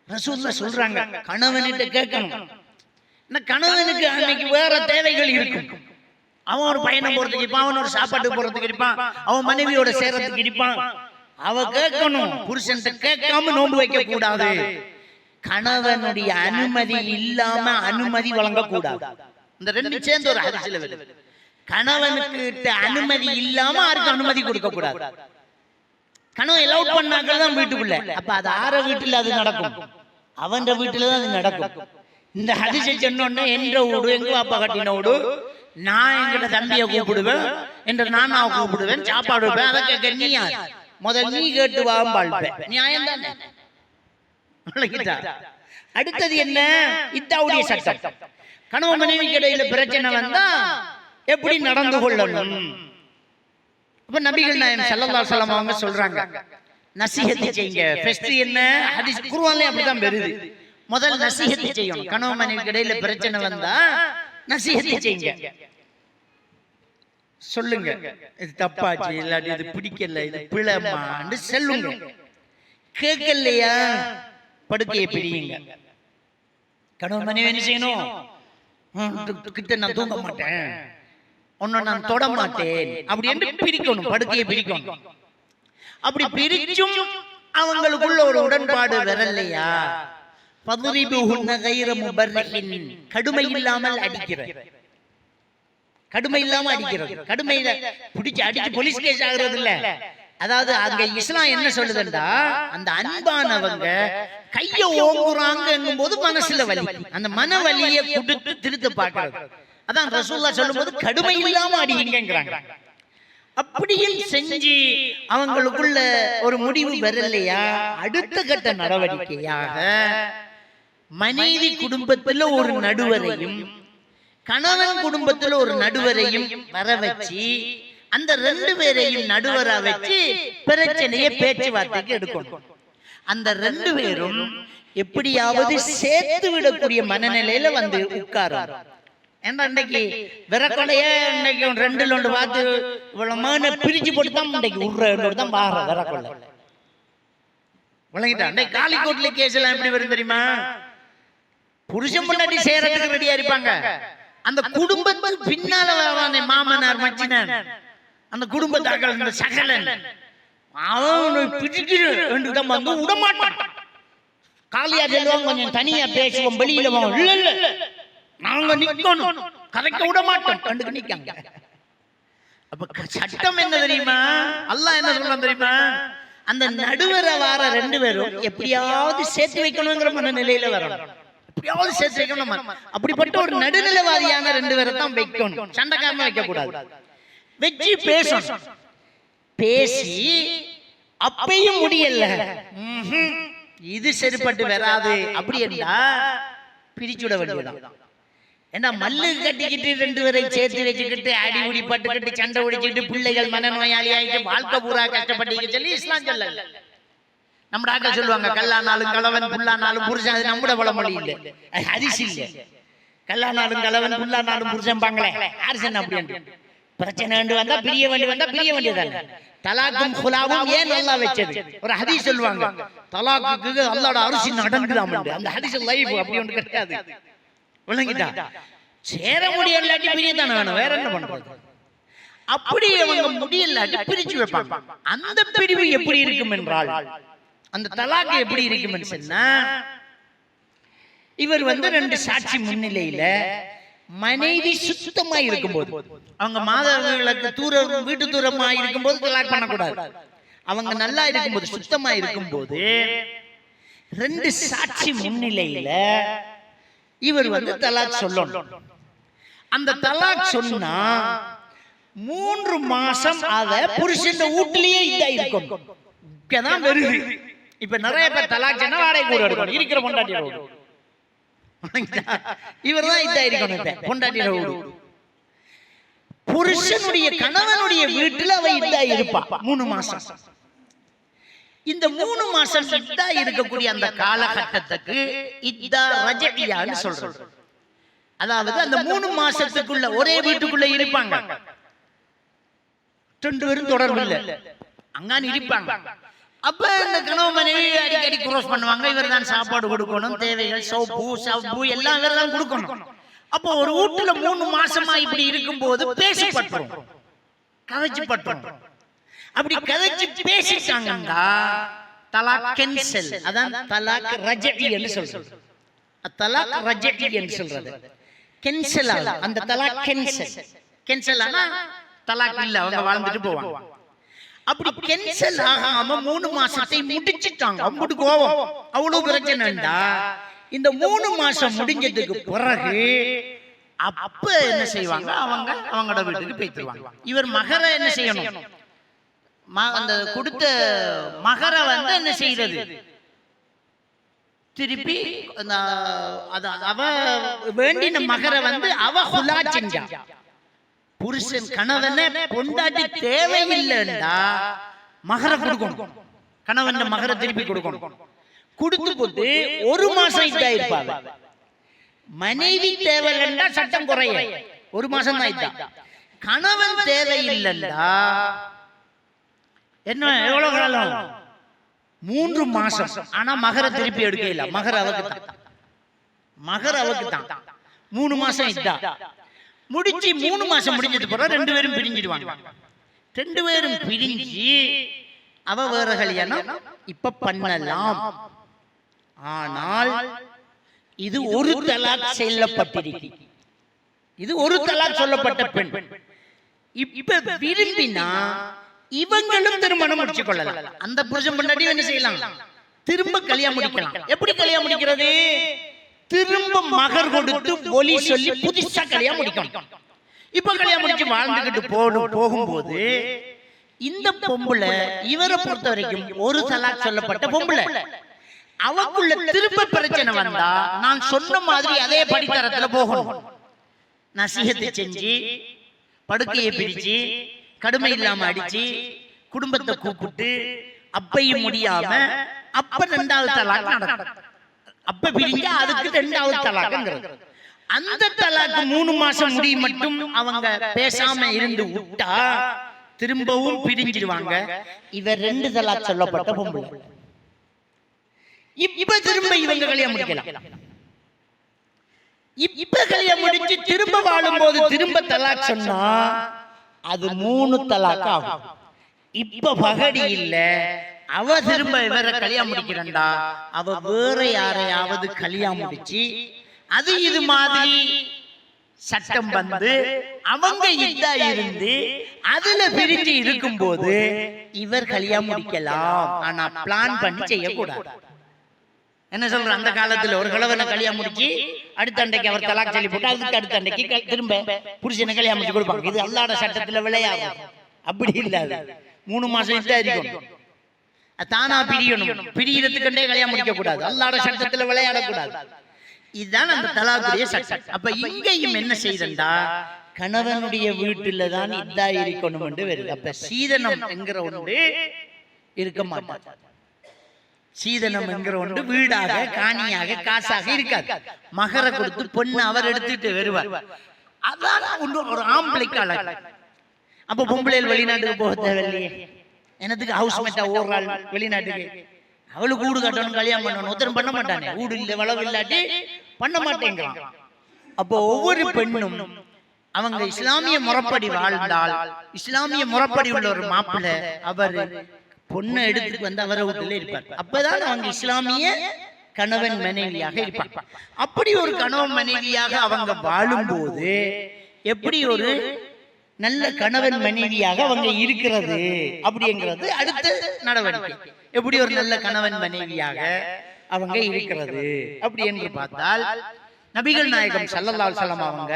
ரசூலுல்லாஹ் சொல்றாங்க கணவன்கிட்ட கேட்கணும். கணவனுக்கு அன்னைக்கு வேற தேவைகள் இருக்கும். அவன் ஒரு பயணம் போறதுக்கு இருப்பான், அவன் ஒரு சாப்பாட்டுக்கு போறதுக்கு இருப்பான், அவன் மனைவியோட சேரத்துக்கு இருப்பான். அவ கேட்கணும், புருஷன் கேட்காம நோன்பு வைக்க கூடாது. கணவனுடைய அனுமதி இல்லாம அனுமதி வழங்க கூடாது. இந்த 2 சேர்ந்து ஒரு ஹதீஸ்ல வருது. கணவனுக்கு அனுமதி இல்லாம யாருக்கும் அனுமதி கொடுக்க கூடாது. கணவன் எலவுட் பண்ணாக்கள் தான் வீட்டுக்குள்ள. அப்ப அது ஆற வீட்டுல அது நடக்கும், அவன் வீட்டுலதான் அது நடக்கும். இந்த ஹதீஸை சொன்னோடனே என்ற வீடு எங்க அப்பா கட்டின வீடு, நான் எங்கிட்ட தம்பியை கூப்பிடுவேன், என்ற நானாவை கூப்பிடுவேன், சாப்பாடு வைப்பேன். அதை கேட்க நீ யார்? முதல் நீ கேட்டு வாழ்ப்பேன். நியாயம் தானே? அடுத்தது என்ன? இத்தாவுடைய சட்டம். கணவன் மனைவிக்கு இடையில பிரச்சனை வந்தா எப்படி நடந்து கொள்ளணும்? அப்ப நபிகள் நாயகம் ஸல்லல்லாஹு அலைஹி வஸல்லம் அவங்க சொல்றாங்க, நசீஹத் செய்யுங்க. ஃபர்ஸ்ட் என்ன? ஹதீஸ் குர்ஆன்லயே அப்படிதான் வருது. முதல் நசீஹத் செய்யணும். கணவன் மனைவிக்கு இடையில பிரச்சனை வந்தா நசீஹத் செய்யுங்க, சொல்லுங்க இது தப்பாச்சு, இல்லாட்டி இது பிடிக்கல, இது பிழைமான்னு சொல்லுங்க. கேட்கலையா படுக்கையை பிரியுங்க. கணவன் மனைவி என்ன செய்யணும்? கிட்ட நான் தூங்க மாட்டேன், உன்னை நான் தொட மாட்டேன் அப்படி என்று பிரிக்கணும், படுக்கையை பிரிக்கணும். அப்படி பிரிச்சும் அவங்களுக்குள்ள ஒரு உடன்பாடு வரலையா, கடுமை இல்லாமல் அடிக்கிறது. கடுமை இல்லாம அடிக்கிறது, கடுமையில பிடிச்சு அடிச்சு போலீஸ் கேஸ் ஆகுறது இல்ல. அதாவது அங்க இஸ்லாம் என்ன சொல்லுதுண்டா, அந்த அன்பானவங்க கைய ஓங்குறாங்க போது மனசுல வலி, அந்த மன வலியை கொடுத்து திருத்த பார்க்கறது. அதான் ரசூலுல்லாஹ் சொல்லும்போது கடுமை இல்லாம அடிங்கங்கறாங்க. அப்படியும் செஞ்சு அவங்களுக்குள்ள ஒரு முடிவு வரலையா, அடுத்த கட்ட நடவடிக்கையாக மனைவி குடும்பத்துல ஒரு நடுவரையும் கணவன் குடும்பத்துல ஒரு நடுவரையும் வர வச்சு அந்த ரெண்டு பேரையும் நடுவரா வச்சு பிரச்சனையை பேச்சுவார்த்தைக்கு எடுக்கணும். அந்த ரெண்டு பேரும் எப்படியாவது சேர்த்து விடக்கூடிய மனநிலையில வந்து உட்காரும். ஏன்னா இன்னைக்கு விரக்கொலைய இன்னைக்கு ரெண்டுல ஒன்று பார்த்து இவ்வளவு மகனை பிரிச்சு போட்டு தான் இன்னைக்கு உருவோடு தான் பாடுற விரக்கொலை விளங்கிட்டா. இன்னைக்கு காலிக்கோட்ல கேஸ் எல்லாம் எப்படி வரும் தெரியுமா? புருஷன் பொண்டாட்டி சேரத்துக்கு ரெடியா இருப்பாங்க, அந்த குடும்பத்துக்கு பின்னால மாமனார் மச்சினார் அந்த குடும்பத்தாக்கள் இந்த சகலன் அவன் பிடிக்கிறதான் வந்து விடமாட்டான். காலியா செல்வாங்க, கொஞ்சம் தனியா பேசுவோம், வெளியில இல்ல இல்ல நாங்க நிக்கணும், கதைக்க விட மாட்டோம், கண்டுக்கு நிக்காங்க. அப்ப சட்டம் என்ன தெரியுமா? அல்லாஹ் என்ன சொல்றான் தெரியுமா? அந்த நடுவர வார ரெண்டு பேரும் எப்படியாவது சேர்த்து வைக்கணுங்கிற மனநிலையில வரணும், எப்படியாவது சேர்த்து வைக்கணும். அப்படிப்பட்ட ஒரு நடுநிலைவாதியான ரெண்டு பேரை தான் வைக்கணும், சண்டைக்காரமா வைக்க கூடாது. வச்சு பேசணும். பேசி அப்பையும் முடியல, இது சரிப்பட்டு வராது அப்படி என்றா பிரிச்சுட வேண்டியதான். ஏன்னா மல்லு கட்டிக்கிட்டு ரெண்டு பேரை சேர்த்து வச்சுக்கிட்டு அடி உடி பட்டுக்கிட்டு சண்டை உடிச்சுக்கிட்டு பிள்ளைகள் மனநோயாளி ஆகிட்டு வாழ்க்கை பூரா கஷ்டப்பட்டு சொல்லி இஸ்லாம் சொல்லல. நம்ம ஆக்கள் சொல்லுவாங்க, கல்லானாலும் கலவன் புல்லானாலும் புருஷன், அது நம்மட பழமொழி இல்லை, அது ஹதீஸ் இல்லை. கல்லானாலும் கலவன் புல்லானாலும் புருஷன் பாங்களே யாரு சொன்ன? அப்படி பிரச்சனை வந்தா பிரிய வேண்டியதானே. தலாக்கும் குலாவும் ஏன் நல்லா வச்சது? ஒரு ஹதீஸ் சொல்லுவாங்க, தலாக்குக்கு அல்லாஹ்வோட அரிசி நடந்துதாம், அந்த ஹதீஸ் லைஃப் அப்படி ஒன்று கிடையாது. விளங்கிட்டா? சேர முடியலாட்டி பிரியதானே வேணும், வேற என்ன பண்றது? அப்படி அவங்க முடியலாட்டி பிரிச்சு வைப்பாங்க. அந்த பிரிவு எப்படி இருக்கும் என்றால், அந்த தலாக்கு எப்படி இருக்கும் சொன்னா, இவர் வந்து ரெண்டு சாட்சி முன்னிலையில மனைவி சுத்தமா இருக்கும்போது, அவங்க மாதவிலக்கு தூரம் வீட்டு தூரமா இருக்கும்போது தலாக் பண்ணக்கூடாது. அவங்க நல்லா இருக்கும்போது சுத்தமா இருக்கும்போது ரெண்டு சாட்சி முன்னிலையில இவர் வந்து தலாக் சொல்லணும். அந்த தலாக் சொன்னா 3 மாசம் அத புருஷன் வீட்டிலேயே இதா இருக்கும். வருது. இப்ப நிறைய பேர் தலாக் சொன்னா வாடகை கூட எடுக்கணும், இருக்கிற பொண்டாட்டியோட. இவர் தான் இதா இருக்கணும், பொண்டாட்டியோட. புருஷனுடைய கணவனுடைய வீட்டுல அவ இதா இருப்பா 3 மாசம். இந்த 3 மாசம் இதா இருக்கக்கூடிய அந்த காலகட்டத்துக்கு இதா ரஜியான்னு சொல்றது. அதாவது அந்த 3 மாசத்துக்குள்ள ஒரே வீட்டுக்குள்ள இருப்பாங்க, ரெண்டு பேரும் தொடர்பு இல்லை, அங்கான் இருப்பாங்க. அப்ப இந்த கணவன் மனைவி அடிக்கடி கிராஸ் பண்ணுவாங்க. இவர் தான் சாப்பாடு கொடுக்கணும், தேவைகள் சோப்பு எல்லாம் இவர் தான் கொடுக்கணும். அப்போ ஒரு வீட்டுல 3 மாசமா இப்படி இருக்கும் போது பேசப்பட்டோம், கதைச்சு பட்டோம். அப்படி கதைச்சு பேசிட்டாங்கன்னா தலாக் கேன்சல். அதான் தலாக் ரஜஇ என்று சொல்றது. தலாக் ரஜஇ என்று சொல்றது கேன்சல் ஆகும். அந்த தலாக் கேன்சல். கேன்சல் ஆனா தலாக் இல்ல, அவங்க வாழ்ந்துட்டு போவாங்க. அப்படி கேன்சல் ஆகாம 3 மாசத்தை முடிச்சிட்டாங்க. அம்புட்டு கோவம், அவ்வளவு பிரச்சனைடா. இந்த 3 மாசம் முடிஞ்சதுக்கு பிறகு அப்ப என்ன செய்வாங்க, அவங்களோட வீட்டுக்கு போய்த்துருவாங்க. இவர் மகர என்ன செய்யணும், அந்த கொடுத்த மகர என்ன செய்யறது, திருப்பி அவ வேண்டின மகர அவ ஹுலா செஞ்சா. புருஷன் கணவனை பொண்டாட்டி தேவையில்லைண்டா மகர கொடுக்கணும், கணவன் மகர திருப்பி கொடுக்கணும். கொடுத்து போட்டு 1 மாசம் இதா இருப்பாங்க. மனைவி தேவையில்லைண்டா சட்டம் குறைய 1 மாசம் தான் இதா. கணவன் தேவையில்லைண்டா என்ன எவ்வளவு காலம், 3 மாசம். ஆனா மகர திருப்பி எடுக்க இல்ல, மகர அவக்கு தான் 3 மாசம் இதா முடிச்சு. 3 மாசம் முடிஞ்சது போற 2 பேரும் பிரிஞ்சிடுவாங்க. 2 பேரும் பிரிஞ்சு அவ வேற கல்யாணம் இப்ப பண்ணலாம். ஆனால் இது ஒரு தலாக் சொல்லப்பட்டிருக்கு, இது ஒரு தலாக் சொல்லப்பட்ட பெண். இப்ப விரும்பினா இவங்களும் திருமணம் முடிச்சு கொள்ளலாம். அந்த புருஷன் பொண்டாட்டி என்ன செய்யலாம், திரும்ப கல்யாணம் முடிக்கலாம். எப்படி கல்யாணம் முடிக்கிறது, திரும்ப மகர் கொடுத்து ஒலி சொல்லி புதுசா கல்யாணம் முடிக்கணும். இப்ப கல்யாணம் முடிச்சு வாழ்ந்துகிட்டு போகும்போது இந்த பொம்பளை இவரை பொறுத்த வரைக்கும் ஒரு தலாக் சொல்லப்பட்ட பொம்பளை. அவக்குள்ள திரும்ப பிரச்சனை வந்தா நான் சொன்ன மாதிரி அதே படித்தரத்துல போகணும். நசீகத்தை செஞ்சு படுக்கையை பிரிச்சு கடுமை இல்லாம அடிச்சு குடும்பத்தை கூப்பிட்டு அப்பையும் முடியாம அப்ப 2வது தலாக் நடக்கும். அப்ப பிரிஞ்சா அதுக்கு 2வது தலாக்ங்கிறது. அந்த தலாக்கு 3 மாசம் முடி மட்டும் அவங்க பேசாம இருந்து விட்டா திரும்பவும் பிரிஞ்சிடுவாங்க. இவர் 2 தலாக் சொல்லப்பட்ட பொம்பளை. இப்ப திரும்ப இவங்க கல்யாணம் முடிக்கலாம். இப்ப கல்யாணம் முடிச்சு திரும்ப வாழும் போது திரும்ப தலாக் சொன்னா அது 3 தலாக் ஆகும். இப்ப பகடி இல்ல, அவ திரும்ப இவரை கல்யாணம் முடிக்கிறண்டா அவ வேற யாரையாவது கல்யாணம் முடிச்சு அது இது மாதிரி சட்டம் அவங்க இதா இருந்து அதுல பிரிஞ்சு இருக்கும் போது இவர் கல்யாணம் முடிக்கலாம். ஆனா பிளான் பண்ணி செய்யக்கூடாது. என்ன சொல்ற, அந்த காலத்துல ஒரு கிழவனை கல்யாணம் முடிச்சு அடுத்த அண்டைக்கு அவர் தலாக் சொல்லி போட்டு அதுக்கு அடுத்த அண்டைக்கு திரும்ப புருஷனை கல்யாணம் முடிச்சு கொடுப்பாங்க. இது அல்லாஹ்வுடைய சட்டத்துல விளையாடும். அப்படி இல்லாது 3 மாசம் இதா இருக்கும், தானா பிரியணும். பிரியறதுக்கண்டே கல்யாணம் முடிக்க கூடாது, அல்லாஹ்வுடைய சட்டத்துல விளையாடக்கூடாது. இதுதான் அந்த தலாக்குடைய சட்டம். அப்ப இங்கேயும் என்ன செய்தா, கணவனுடைய வீட்டுல தான் இதா இருக்கணும் என்று வருது. அப்ப சீதனம் என்கிற ஒன்று இருக்க மாட்டார். சீதனம் என்கிற ஒன்று வீடாக காணியாக காசாக இருக்காது. மகர கொடுத்து பொண்ணு அவர் எடுத்துட்டு வருவார். அதான் ஒரு ஆம்பளைக்கு அழகு. அப்ப பொம்பளைகள் வெளிநாட்டுக்கு போக தேவையில்லையே, எனக்கு ஹவுஸ் மேட்டா ஓடுறாள் வெளிநாட்டுக்கு, அவளுக்கு வீடு கட்டணும் கல்யாணம் பண்ணணும், ஒருத்தரும் பண்ண மாட்டானே, வீடு இல்லை வளவு இல்லாட்டி பண்ண மாட்டேங்கிறான். அப்போ ஒவ்வொரு பெண்ணும் அவங்க இஸ்லாமிய முறைப்படி வாழ்ந்தால், இஸ்லாமிய முறைப்படி உள்ள ஒரு மாப்பிள்ளை அவர் பொண்ணை எடுத்துட்டு வந்து அவரை வீட்டுல இருப்பார். அப்பதான் அவங்க இஸ்லாமிய கணவன் மனைவியாக இருப்பாங்க. அப்படி ஒரு கணவன் மனைவியாக அவங்க வாழும் போது எப்படி ஒரு நல்ல கணவன் மனைவியாக அவங்க இருக்கிறது அப்படிங்கிறது அடுத்த நடவடிக்கை. எப்படி ஒரு நல்ல கணவன் மனைவியாக அவங்க இருக்கிறது அப்படி என்று பார்த்தால், நபிகள் நாயகம் ஸல்லல்லாஹு அலைஹி வஸல்லம் அவங்க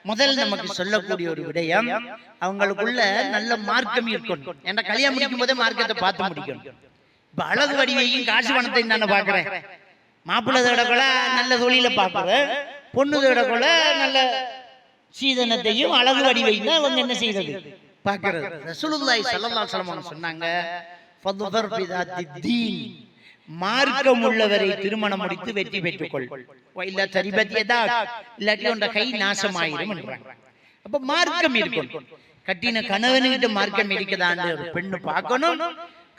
முதல் நமக்கு சொல்லக்கூடிய ஒரு விடயம், அவங்களுக்குள்ள நல்ல மார்க்கம் இருக்கணும். என்ற கல்யாணம் முடிக்கும் போதே மார்க்கத்தை பார்த்து முடிக்கணும். இப்ப அழகு வடிவையும் காசு பணத்தையும் தானே பாக்குறேன். மாப்பிள்ளை தேடக்குள்ள நல்ல தொழில பாக்குறேன், பொண்ணு தேடக்குள்ள நல்ல சீதனத்தையும் அழகு வடிவையும் தான் அவங்க என்ன செய்யறது பாக்குறது. ரசூலுல்லாஹி ஸல்லல்லாஹு அலைஹி வஸல்லம் சொன்னாங்க, ஃபதுஃபர் பிதாத்தித்தீன், மார்க்கம் உள்ளவரை திருமணம் முடித்து வெற்றி பெற்றுக்கொள், இல்ல தரிபத்தியதா இல்லாட்டி உன்ற கை நாசமாயிரும் என்றாங்க. அப்ப மார்க்கம் இருக்கும். கட்டின கணவனுக்கிட்ட மார்க்கம் இருக்குதான்னு ஒரு பெண்ணு பார்க்கணும்.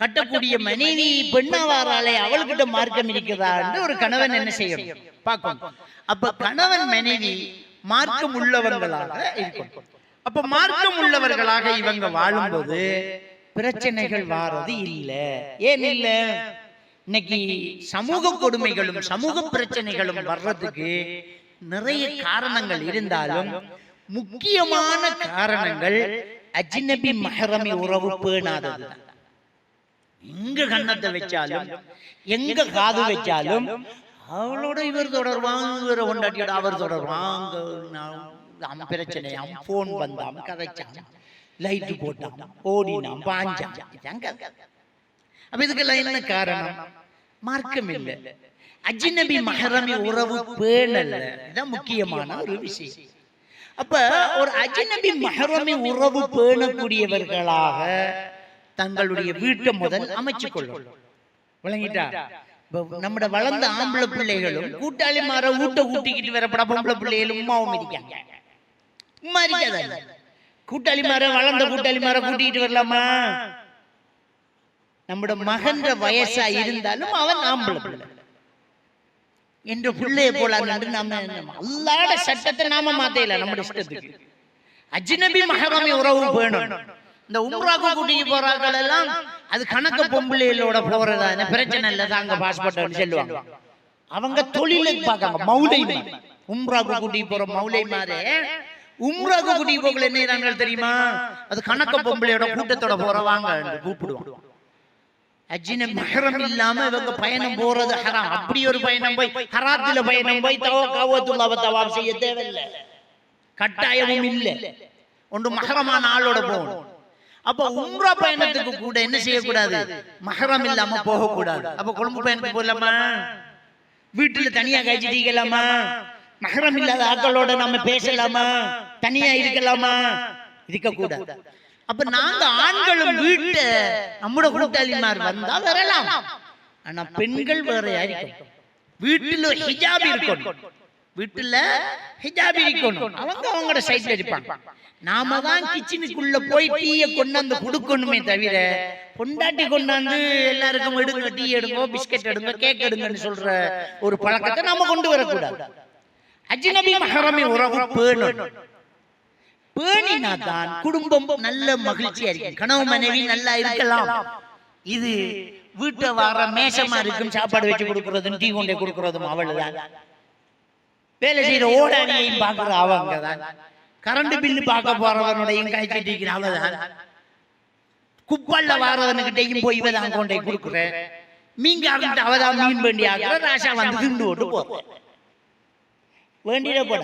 கட்டக்கூடிய மனைவி பெண்ணாவாராலே அவள்கிட்ட மார்க்கம் இருக்குதான்னு ஒரு கணவன் என்ன செய்யணும் பார்க்கணும். அப்ப கணவன் மனைவி மார்க்கம் உள்ளவர்களாக இருக்கும். அப்ப மார்க்கம் உள்ளவர்களாக இவங்க வாழும்போது பிரச்சனைகள் வாரது இல்லை. ஏன் இல்ல, இன்னைக்கு சமூக கொடுமைகளும் சமூக பிரச்சனைகளும் வர்றதுக்கு நிறைய காரணங்கள் இருந்தாலும் முக்கியமான காரணங்கள் அஜ்னபி மஹ்ரமி உறவு பேணாதது. எங்க கண்ணத்தை வச்சாலும் எங்க காது வச்சாலும் அவளோட இவர் தொடர்வாங்க, இவரை கொண்டாட்டியோட அவர் தொடர்வாங்க, பிரச்சனையாம், போன் வந்தாம், கதைச்சாம், லைட்டு போட்டாம், ஓடினாம், பாஞ்சாம். அப்ப இதுக்கெல்லாம் என்ன காரணம்? மார்க்கம் இல்லை, அஜ்னபி மஹ்ரமி உறவு பேணல்ல. இதுதான் முக்கியமான ஒரு விஷயம். அப்ப ஒரு அஜ்னபி மஹ்ரமி உறவு பேணக்கூடியவர்களாக தங்களுடைய வீட்டை முதல் அமைச்சு கொள்ளும். விளங்கிட்டா? நம்மட வளர்ந்த ஆம்பளை பிள்ளைகளும் கூட்டாளி மாற ஊட்ட ஊட்டிக்கிட்டு வரப்பட பொம்பளை பிள்ளைகளும் உமாவும் இருக்காங்க. உமா இருக்காத கூட்டாளி மாற வளர்ந்த கூட்டாளி மாற கூட்டிக்கிட்டு வரலாமா? நம்மட மகன்ற வயசா இருந்தாலும் அவன் ஆம்பளை பிள்ளை என்ற பிள்ளைய போல நாம அல்லாட சட்டத்தை நாம மாத்தையில நம்முடைய இஷ்டத்துக்கு. அஜ்னபி மஹ்ரமி உறவு வேணும். இந்த உம்ராக்கு கூட்டிட்டு போறார்கள் எல்லாம் அது கணக்கு பொம்பளைகளோட போறதா பிரச்சனை இல்லை, தாங்க பாஸ்போர்ட் சொல்லுவாங்க. அவங்க தொழிலை பார்க்காங்க. மௌலை உம்ராக்கு கூட்டிட்டு போற மௌலை மாறே உம்ராக்கு கூட்டிட்டு போகல என்ன தெரியுமா? அது கணக்கு பொம்பளையோட கூட்டத்தோட போறவாங்க கூப்பிடுவாங்க. அஜ்னபி மஹ்ரம் இல்லாம இவங்க பயணம் போறது ஹராம். அப்படி ஒரு பயணம் போய் ஹராத்துல பயணம் போய் தவாஃபுல்லாஹ் தவாஃப் செய்ய தேவையில்லை, கட்டாயமும் இல்லை. ஒன்று மஹ்ரமான ஆளோட போகணும். அப்ப உம்ரா பயணத்துக்கு கூட என்ன செய்யக்கூடாது? மஹ்ரம் இல்லாம போக கூடாது. அப்ப கொழும்பு பயணத்துக்கு போகலாமா? வீட்டுல தனியா கழிச்சிட்டீங்களாமா? மஹ்ரம் இல்லாத ஆட்களோட நம்ம பேசலாமா? தனியா இருக்கலாமா? இருக்க கூடாது. அப்ப நாங்க ஆண்களும் வீட்டு நம்முடைய கூட்டாளிமார் வந்தா வரலாம். ஆனா பெண்கள் வேற யாருக்கும் வீட்டுல ஹிஜாப் இருக்கணும். வீட்டுல ஹிஜாப் இருக்கணும். அவங்க அவங்களோட சைட்ல இருப்பாங்க. நாம தான் கிச்சனுக்குள்ள போய் டீயை கொண்டாந்து கொடுக்கணுமே தவிர கொண்டாட்டி கொண்டாந்து எல்லாருக்கும் எடுங்க, டீ எடுங்க, பிஸ்கட் எடுங்க, கேக் எடுங்கன்னு சொல்ற ஒரு பழக்கத்தை நாம கொண்டு வரக்கூடாது. அஜ்னபி மஹ்ரமி உறவு பேணணும். பேணினா தான் குடும்பம் நல்ல மகிழ்ச்சியா இருக்கும். கனவு மனைவி நல்லா இருக்கலாம். இது வீட்டை வர மேசமா இருக்கும், சாப்பாடு வச்சு கொடுக்கறதும் டீ கொண்டே கொடுக்கறதும் அவள்தான். வேலை செய்யற ஓடானியையும் பாக்குற அவங்க தான். கரண்ட் பில்லு பார்க்க போறவனுடையும் காய்ச்சிட்டு அவதான். குப்பல்ல வாரவனுக்கிட்டையும் போய் இவதான் கொண்டே கொடுக்குற. மீன் ஆகிட்டு அவதான் மீன் வேண்டி ஆகிற ராசா வந்து திண்டு ஓட்டு போ வேண்டிட போட.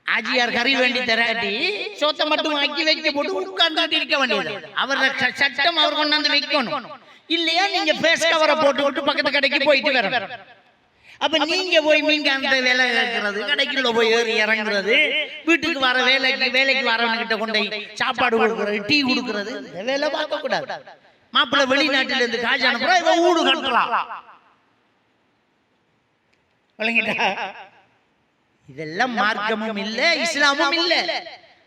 ஆஜியார் கறி வேண்டி தராட்டி சோத்தை மட்டும் ஆக்கி வைக்க போட்டு உட்கார்ந்து இருக்க வேண்டியது. அவர சட்டம் அவர் கொண்டாந்து வைக்கணும். இல்லையா நீங்க பேஸ் கவரை போட்டு விட்டு பக்கத்து கடைக்கு போயிட்டு வர. அப்ப நீங்க போய் மீன் காந்த வேலை கேட்கறது, கடைக்குள்ள போய் ஏறி இறங்குறது, வீட்டுக்கு வர வேலைக்கு வரவன்கிட்ட கொண்டை சாப்பாடு கொடுக்கறது, டீ கொடுக்கறது, இந்த வேலை பார்க்க கூடாது. மாப்பிள்ளை வெளிநாட்டில இருந்து காசு அனுப்புறா, இவன் ஊடு கட்டுறான். இதெல்லாம் மார்க்கமும் இல்ல, இஸ்லாமும் இல்ல.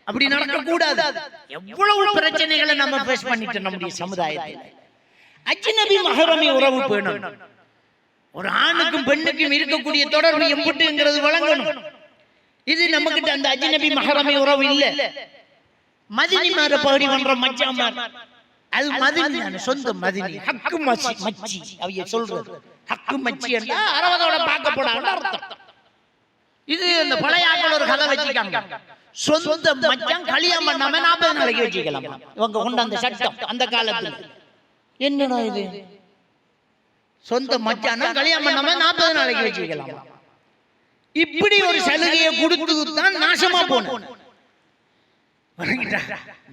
அப்படி நடக்க கூடாது. எவ்வளவு பிரச்சனைகளை நம்ம ஃபேஸ் பண்ணிட்டு நம்முடைய சமுதாயத்தில். அஜ்னபி மஹ்ரமி உறவு பேணணும். ஒரு ஆணுக்கும் பெண்ணுக்கும் இருக்கக்கூடிய தொடர்பு எம்புட்டுங்கிறது வழங்கணும். இது நமக்கிட்ட அந்த அஜ்னபி மஹ்ரமி உறவு இல்ல. மதினி மாற பகுதி பண்ற மச்சாமார், அது மதினி, சொந்த மதினி, ஹக்கு மச்சி அவைய சொல்றது. ஹக்கு மச்சி என்றா அரவதோட பார்க்க போடான்னு அர்த்தம். இது இந்த பழைய ஆட்கள் ஒரு கதை வச்சுக்காங்க. சொந்த மச்சான் கல்யாணம் பண்ணாம 40 நாளைக்கு வச்சுக்கலாம். இவங்க கொண்டு அந்த சட்டம் அந்த காலத்துல. என்னடா இது? சொந்த மச்சானா கல்யாணம் பண்ணாம 40 நாளைக்கு வச்சுக்கலாம். இப்படி ஒரு சலுகையை கொடுத்து தான் நாசமா போனோம்.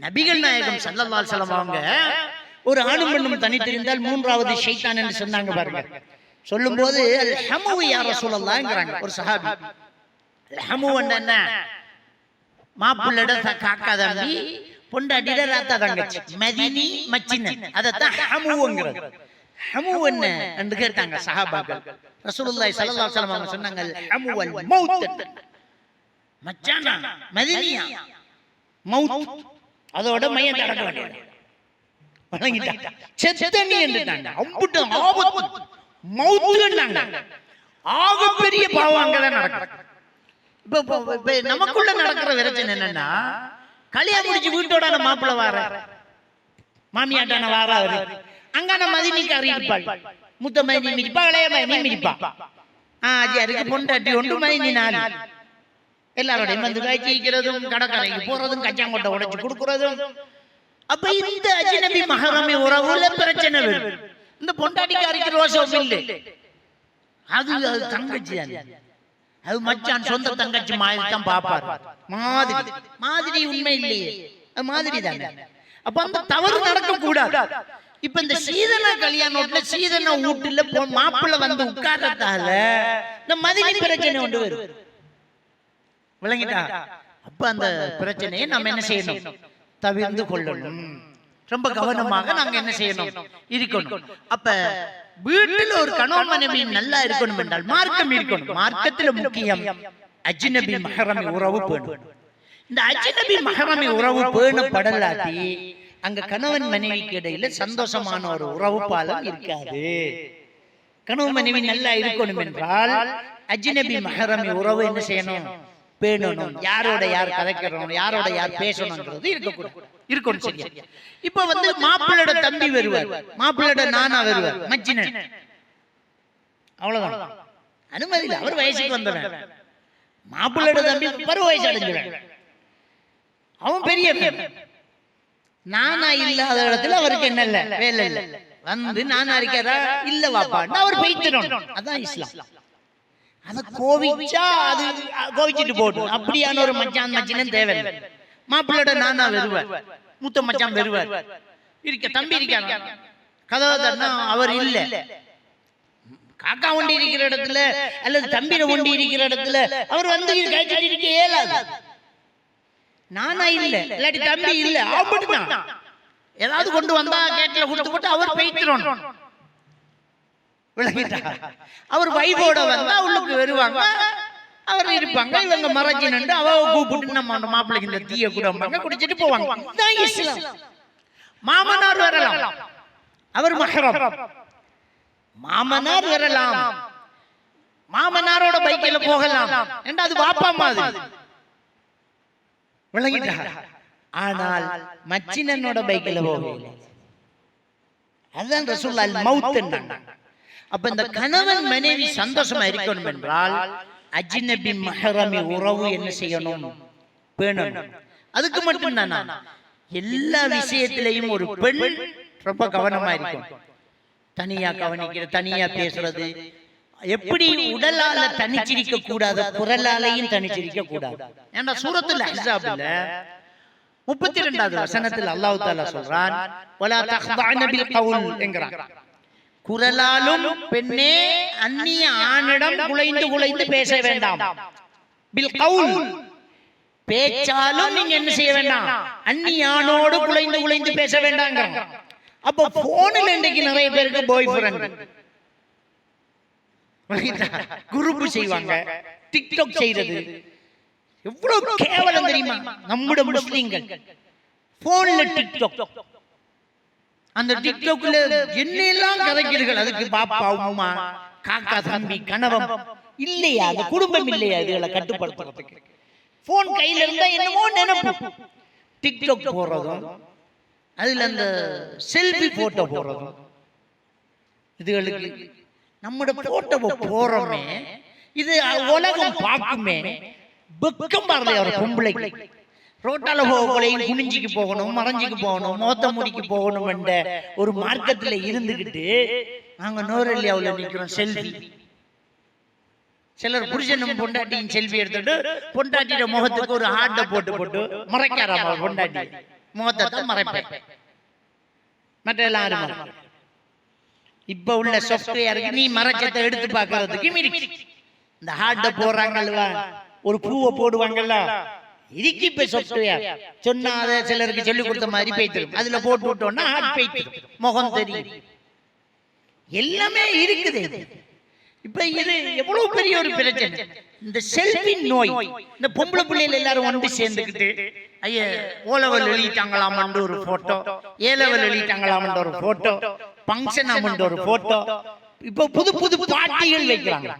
நபிகள் நாயகம் ஸல்லல்லாஹு அலைஹி வஸல்லம் அவங்க ஒரு ஆணும் பெண்ணும் தனித்திருந்தால் மூன்றாவது ஷைத்தான் என்று சொன்னாங்க பாருங்க. சொல்லும்போது அல் ஹமு யா ரசூலல்லாஹ்ங்கறாங்க ஒரு சஹாபி. அல் ஹமு என்ன? மாப்பிள்ளட காக்கா தம்பி, பொண்டாட்டிட ராத்தா தங்கச்சி, மதினி மச்சின, அதத்தான் ஹமுங்கிறது. ஹமு என்ன என்று கேட்டாங்க சஹாபாக்கள். ரசூலுல்லாஹி ஸல்லல்லாஹு அலைஹி வஸல்லம் அவங்க சொன்னாங்க ஹமு வல் மௌத். மச்சானா மதினியா மௌத், அதோட மையத்தை அடக்க வேண்டியது. வணங்கிட்டாங்க. செத்தனி என்றாங்க. அம்புட்டு ஆபத்து மௌத்ங்கறாங்க. ஆகப்பெரிய பாவம் அங்கதான் நடக்குது. இப்ப நமக்குள்ள நடக்கிற பிரச்சனை என்னன்னா, கல்யாணம் முடிச்சு வீட்டோட மாப்பிள்ளை வார, மாமியாட்டான வாராரு, அங்கான மதினிக்காரி இருப்பாள். முத்த மதினி மிதிப்பா, இளைய மதினி மிதிப்பா. ஆஜியாருக்கு பொண்டாட்டி ஒன்று, மதினி 4. எல்லாரோடையும் வந்து காய்ச்சிக்கிறதும் கடற்கரைக்கு போறதும் கச்சாங்கொட்டை உடைச்சு கொடுக்கறதும். அப்ப இந்த அஜ்னபி மஹரமி உறவுல பிரச்சனை வரும். இந்த பொண்டாட்டிக்காரிக்கு ரோசம் இல்லை, அது தங்கச்சி, அது மச்சான் சொந்த தங்கச்சி மாதிரி தான் பாப்பாரு. மாதிரி மாதிரி உண்மை இல்லையே, அது மாதிரி தானே. அப்ப அந்த தவறு நடக்க கூடாது. இப்ப இந்த சீதன கல்யாணத்துல சீதன வீட்டுல மாப்பிள்ள வந்து உட்கார்றதால இந்த மதினி பிரச்சனை கொண்டு வரும், விளங்கிட்டா? அப்ப அந்த பிரச்சனையை நம்ம என்ன செய்யணும், தவிர்த்து கொள்ளணும். ரொம்ப கவனமாக நாங்க என்ன செய்யணும், இருக்கணும். அப்ப வீட்டில் ஒரு கணவன் மனைவி நல்லா இருக்கணும் என்றால் மார்க்கம் இருக்கணும். மார்க்கத்தில் முக்கியம் அஜ்னபி மஹரமி உறவு பேணும். இந்த அஜ்னபி மஹரமி உறவு பேணப்படலாட்டி அங்க கணவன் மனைவிக்கு இடையில சந்தோஷமான ஒரு உறவு பாலம் இருக்காது. கணவன் மனைவி நல்லா இருக்கணும் என்றால் அஜ்னபி மஹரமி உறவு என்ன செய்யணும், பேணணும். யாரோட யார் கதைக்கிறோம், யாரோட யார் பேசணும்ன்றது இருக்கணும். சரியா? இப்ப வந்து மாப்பிள்ளோட தம்பி வருவார், மாப்பிள்ளோட நானா வருவார், மச்சின, அவ்வளவுதான். அனுமதி இல்லை, அவர் வயசுக்கு வந்தவன். மாப்பிள்ளோட தம்பி பருவ வயசு அடைஞ்சவன், அவன் பெரிய நானா இல்லாத இடத்துல அவருக்கு என்ன இல்ல, வேலை இல்ல. வந்து நானா இருக்காரா இல்ல வாப்பா அவர் பைத்திரம். அதான் இஸ்லாம். அத கோவிச்சா அது கோவிச்சிட்டு போடும். அப்படியான ஒரு மச்சான் மச்சினும் தேவையில்லை. மாப்பிள்ளோட நானா வருவார், மூத்த மச்சான் வருவார், இருக்க தம்பி இருக்காங்க, கதவை அவர் இல்ல. காக்கா ஒண்டி இருக்கிற இடத்துல அல்லது தம்பிர ஒண்டி இருக்கிற இடத்துல அவர் வந்து இருக்க இயலாது. நானா இல்ல இல்லாட்டி தம்பி இல்ல, அப்படிதான் ஏதாவது கொண்டு வந்தா கேட்ல கொடுத்து போட்டு அவர் பைத்திரம். அவர் வைஃபோட வந்தா உள்ளுக்கு வருவாங்க, அவர் இருப்பாங்க, இவங்க மறைஞ்சி நின்று அவ கூப்பிட்டு நம்ம மாப்பிள்ளைக்கு இந்த தீய குடும்பாங்க, குடிச்சிட்டு போவாங்க. மாமனார் வரலாம், அவர் மஹரம். மாமனார் வரலாம், மாமனாரோட பைக்கில போகலாம் என்று அது வாப்பா மாதிரி, விளங்கிட்டா? ஆனால் மச்சினனோட பைக்கில போகல. அதுதான் ரசூலுல்லாஹ் மௌத் என்றாங்க. அப்ப இந்த கணவன் மனைவி சந்தோஷமா இருக்கணும் என்றால் அஜ்னபி மஹரமி உறவு என்ன செய்யணும், பேணணும். அதுக்கு மட்டும் தானா, எல்லா விஷயத்திலையும் ஒரு பெண் ரொம்ப கவனமா இருக்கும். தனியா கவனிக்கிற, தனியா பேசுறது, எப்படி உடலால தனிச்சிருக்க கூடாது, குரலாலையும் தனிச்சிருக்க கூடாது. ஏன்னா சூரத்துல் அஹ்ஸாப்ல 32வது வசனத்தில் அல்லாஹ் தஆலா சொல்றான், வலா தக்தஅன பில் கவுல் என்கிறான். குரலாலும் பெண்ணே அந்நிய ஆணிடம் குலைந்து குலைந்து பேச வேண்டாம். பில் கவுல், பேச்சாலும் நீங்க என்ன செய்ய வேண்டாம், அந்நிய ஆணோடு குலைந்து குலைந்து பேச வேண்டாங்க. அப்ப போனில் இன்றைக்கு நிறைய பேருக்கு பாய் ஃப்ரெண்ட், குரூப் செய்வாங்க, டிக்டாக் செய்யறது எவ்வளவு கேவலம் தெரியுமா? நம்முடைய முஸ்லிம்கள் போன்ல டிக்டாக், அந்த டிக்டாக்ல என்னெல்லாம் கதைக்கிறீர்கள், அதுக்கு பாப்பா உம்மா காக்கா தம்பி கணவன் இல்லையா, அது குடும்பம் இல்லையா, இதுகளை கட்டுப்படுத்துறதுக்கு போன் கையில இருந்தா என்னமோ நினைப்பு. டிக்டாக் போறதும் அதுல அந்த செல்ஃபி போட்டோ போறதும், இதுகளுக்கு நம்முடைய போட்டோவை போறோமே, இது உலகம் பார்க்குமே, வெக்கம் பாருங்க. அவர் பொம்பளை ரோட்டால போகலையும் குனிஞ்சிக்கு போகணும், மறைஞ்சிக்கு போகணும், மோத்த முடிக்கு போகணும் என்ற ஒரு மார்க்கத்துல இருந்துகிட்டு நாங்க நோரெல்லியாவுல நிக்கிறோம் செல்ஃபி. சிலர் புருஷனும் பொண்டாட்டியும் செல்ஃபி எடுத்துட்டு பொண்டாட்டியோட முகத்துக்கு ஒரு ஹார்ட்டை போட்டு போட்டு மறைக்காராம, பொண்டாட்டி முகத்தை தான் மறைப்பேன், மற்ற எல்லாரும். இப்ப உள்ள சாஃப்ட்வேருக்கு நீ மறைச்சத்தை எடுத்து பாக்குறதுக்கு இந்த ஹார்ட்டை போடுறாங்கல்ல, ஒரு பூவை போடுவாங்கல்ல, இதுக்கு இப்ப சாஃப்ட்வேர் சொன்னா அதை சிலருக்கு சொல்லி கொடுத்த மாதிரி பேய்த்திரும். அதுல போட்டு விட்டோம்னா ஹார்ட் பேய்த்திரும், முகம் தெரியும், எல்லாமே இருக்குது. இப்ப இது எவ்வளவு பெரிய ஒரு பிரச்சனை, இந்த செல்ஃபி நோய். இந்த பொம்பளை பிள்ளைகள் எல்லாரும் ஒன்று சேர்ந்துக்கிட்டு ஐயா ஓலவல் எழுதிட்டாங்களாமன்ற ஒரு போட்டோ, ஏலவல் எழுதிட்டாங்களாமன்ற ஒரு போட்டோ, பங்கன் அமன்ற ஒரு போட்டோ, இப்ப புது புது பாட்டிகள் வைக்கிறாங்க.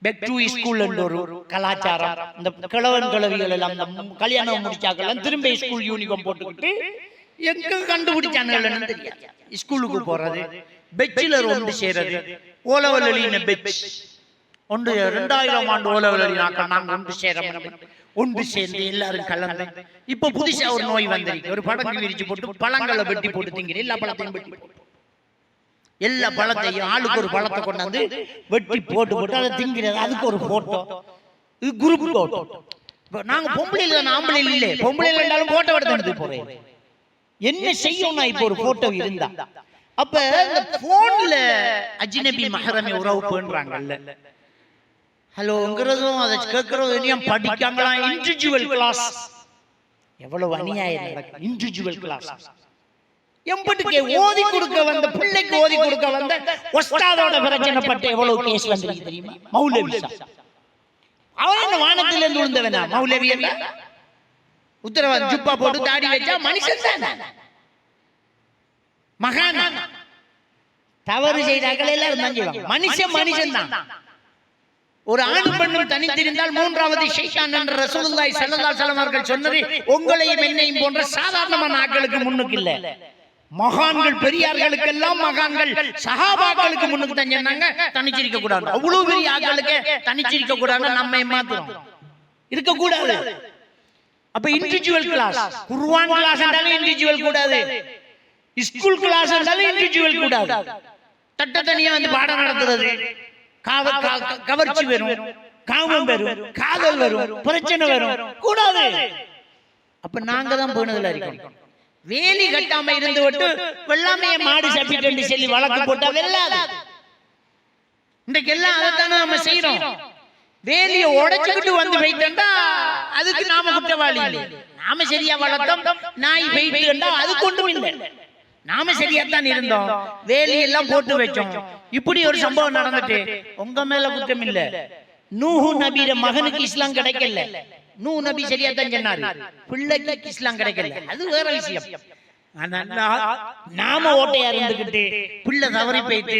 பேக் டு ஸ்கூல் என்ற ஒரு கலாச்சாரம். இந்த கிழவன் கிழவிகள் எல்லாம் கல்யாணம் முடிச்சாக்கெல்லாம் திரும்ப ஸ்கூல் யூனிஃபார்ம் போட்டுக்கிட்டு எங்க கண்டுபிடிச்சானுங்கன்னு தெரியாது, ஸ்கூலுக்கு போறது, பெச்சிலர் ஒன்று சேரது, ஓலவல் எழுதின பெச், ஒன்று 2000 ஆண்டு ஓலவெளியாக்கள் நாங்கள் ஒன்று சேர ஒன்று சேர்ந்து எல்லாரும் கலந்து இப்ப புதுசா ஒரு நோய் வந்திருக்கு. ஒரு படங்கு விரிச்சு போட்டு பழங்களை வெட்டி போட்டு திங்கிற எல்லா பழத்தையும் வெட்டி போட்டு எல்லா பழத்தையும் ஆளுக்கு ஒரு பழத்தை கொண்டாந்து வெட்டி போட்டு போட்டு அதை திங்கிறது. அதுக்கு ஒரு போட்டோ, இது குரூப் போட்டோ. நாங்க பொம்பளையில ஆம்பளை இல்லை, பொம்பளையில இருந்தாலும் போட்டோ எடுத்து போறேன். என்ன செய்யும் நான் இப்ப ஒரு போட்டோ இருந்தா அப்ப இந்த போன்ல அஜ்னபி மஹரமி உறவு பண்றாங்கல்ல, ஹலோங்கிறதும் அதை கேட்கறதும் படிக்காங்களா? இண்டிவிஜுவல் கிளாஸ் எவ்வளவு அநியாயம் நடக்கும். இண்டிவிஜுவல் கிளாஸ் எம்பட்டுக்கு ஓதி கொடுக்க வந்த பிள்ளைக்கு ஓதி கொடுக்க வந்த ஒஸ்தாதோட பிரச்சனை பட்டு எவ்வளவு கேஸ் வந்திருக்கு தெரியுமா? மௌலவி அவன் என்ன வானத்தில இருந்து விழுந்தவனா? மௌலவி அல்ல, உத்தரவாதம் ஜுப்பா போட்டு தாடி வச்சா மனுஷன் தான், மகான். தவறு செய்தார்கள் எல்லாரும் மஞ்சள் மனுஷன் மனுஷன் தான். ஒரு ஆண் பெண்ணும் தனித்திருந்தால் மூன்றாவது ஷைத்தான் என்ற ரசூலுல்லாஹி ஸல்லல்லாஹு அலைஹி வஸல்லம் அவர்கள் சொன்னது உங்களையும் என்னையும் போன்ற சாதாரணமான ஆட்களுக்கு முன்னுக்கு இல்ல, மகான்கள் பெரியார்களுக்கெல்லாம் மகான்கள் சஹாபாக்களுக்கு முன்னுக்கு தான் சொன்னாங்க. தனிச்சிருக்க கூடாது, அவ்வளவு பெரிய ஆட்களுக்கு தனிச்சிருக்க கூடாது, நம்ம மாத்திரம் இருக்க கூடாது. அப்ப இண்டிவிஜுவல் கிளாஸ், குர்ஆன் கிளாஸ் என்றாலும் இண்டிவிஜுவல் கூடாது, ஸ்கூல் கிளாஸ் என்றாலும் இண்டிவிஜுவல் கூடாது. தட்ட தனியா வந்து பாடம் நடத்துறது, கவர்ச்சி வரும், காமம் வரும், காதல் வரும், பிரச்சனை வரும், கூடாது. அப்ப நாங்க தான் போனதுல இருக்கோம். வேலி கட்டாம இருந்து விட்டு வெள்ளாமைய மாடு சப்பிட்டு சொல்லி வழக்கு போட்டா வெள்ளாது. இன்றைக்கு எல்லாம் அதைத்தானே நம்ம செய்யறோம். வேலியை உடைச்சுக்கிட்டு வந்து வைத்தா அதுக்கு நாம குற்றவாளி இல்லை. நாம சரியா வளர்த்தோம், நாய் வைத்துண்டா அதுக்கு ஒன்றும் இல்லை, நாம சரியாத்தான் இருந்தோம், வேலி எல்லாம் போட்டு வச்சோம். இப்படி ஒரு சம்பவம் நடந்துட்டு உங்க மேல குற்றம் இல்ல. நூஹு நபியோட மகனுக்கு இஸ்லாம் கிடைக்கல, நூஹு நபி சரியாத்தான் சொன்னாரு, பிள்ளைக்கு இஸ்லாம் கிடைக்கல, அது வேற விஷயம். நாம ஓட்டையா இருந்துகிட்டு பிள்ளை தவறி போயிட்டு,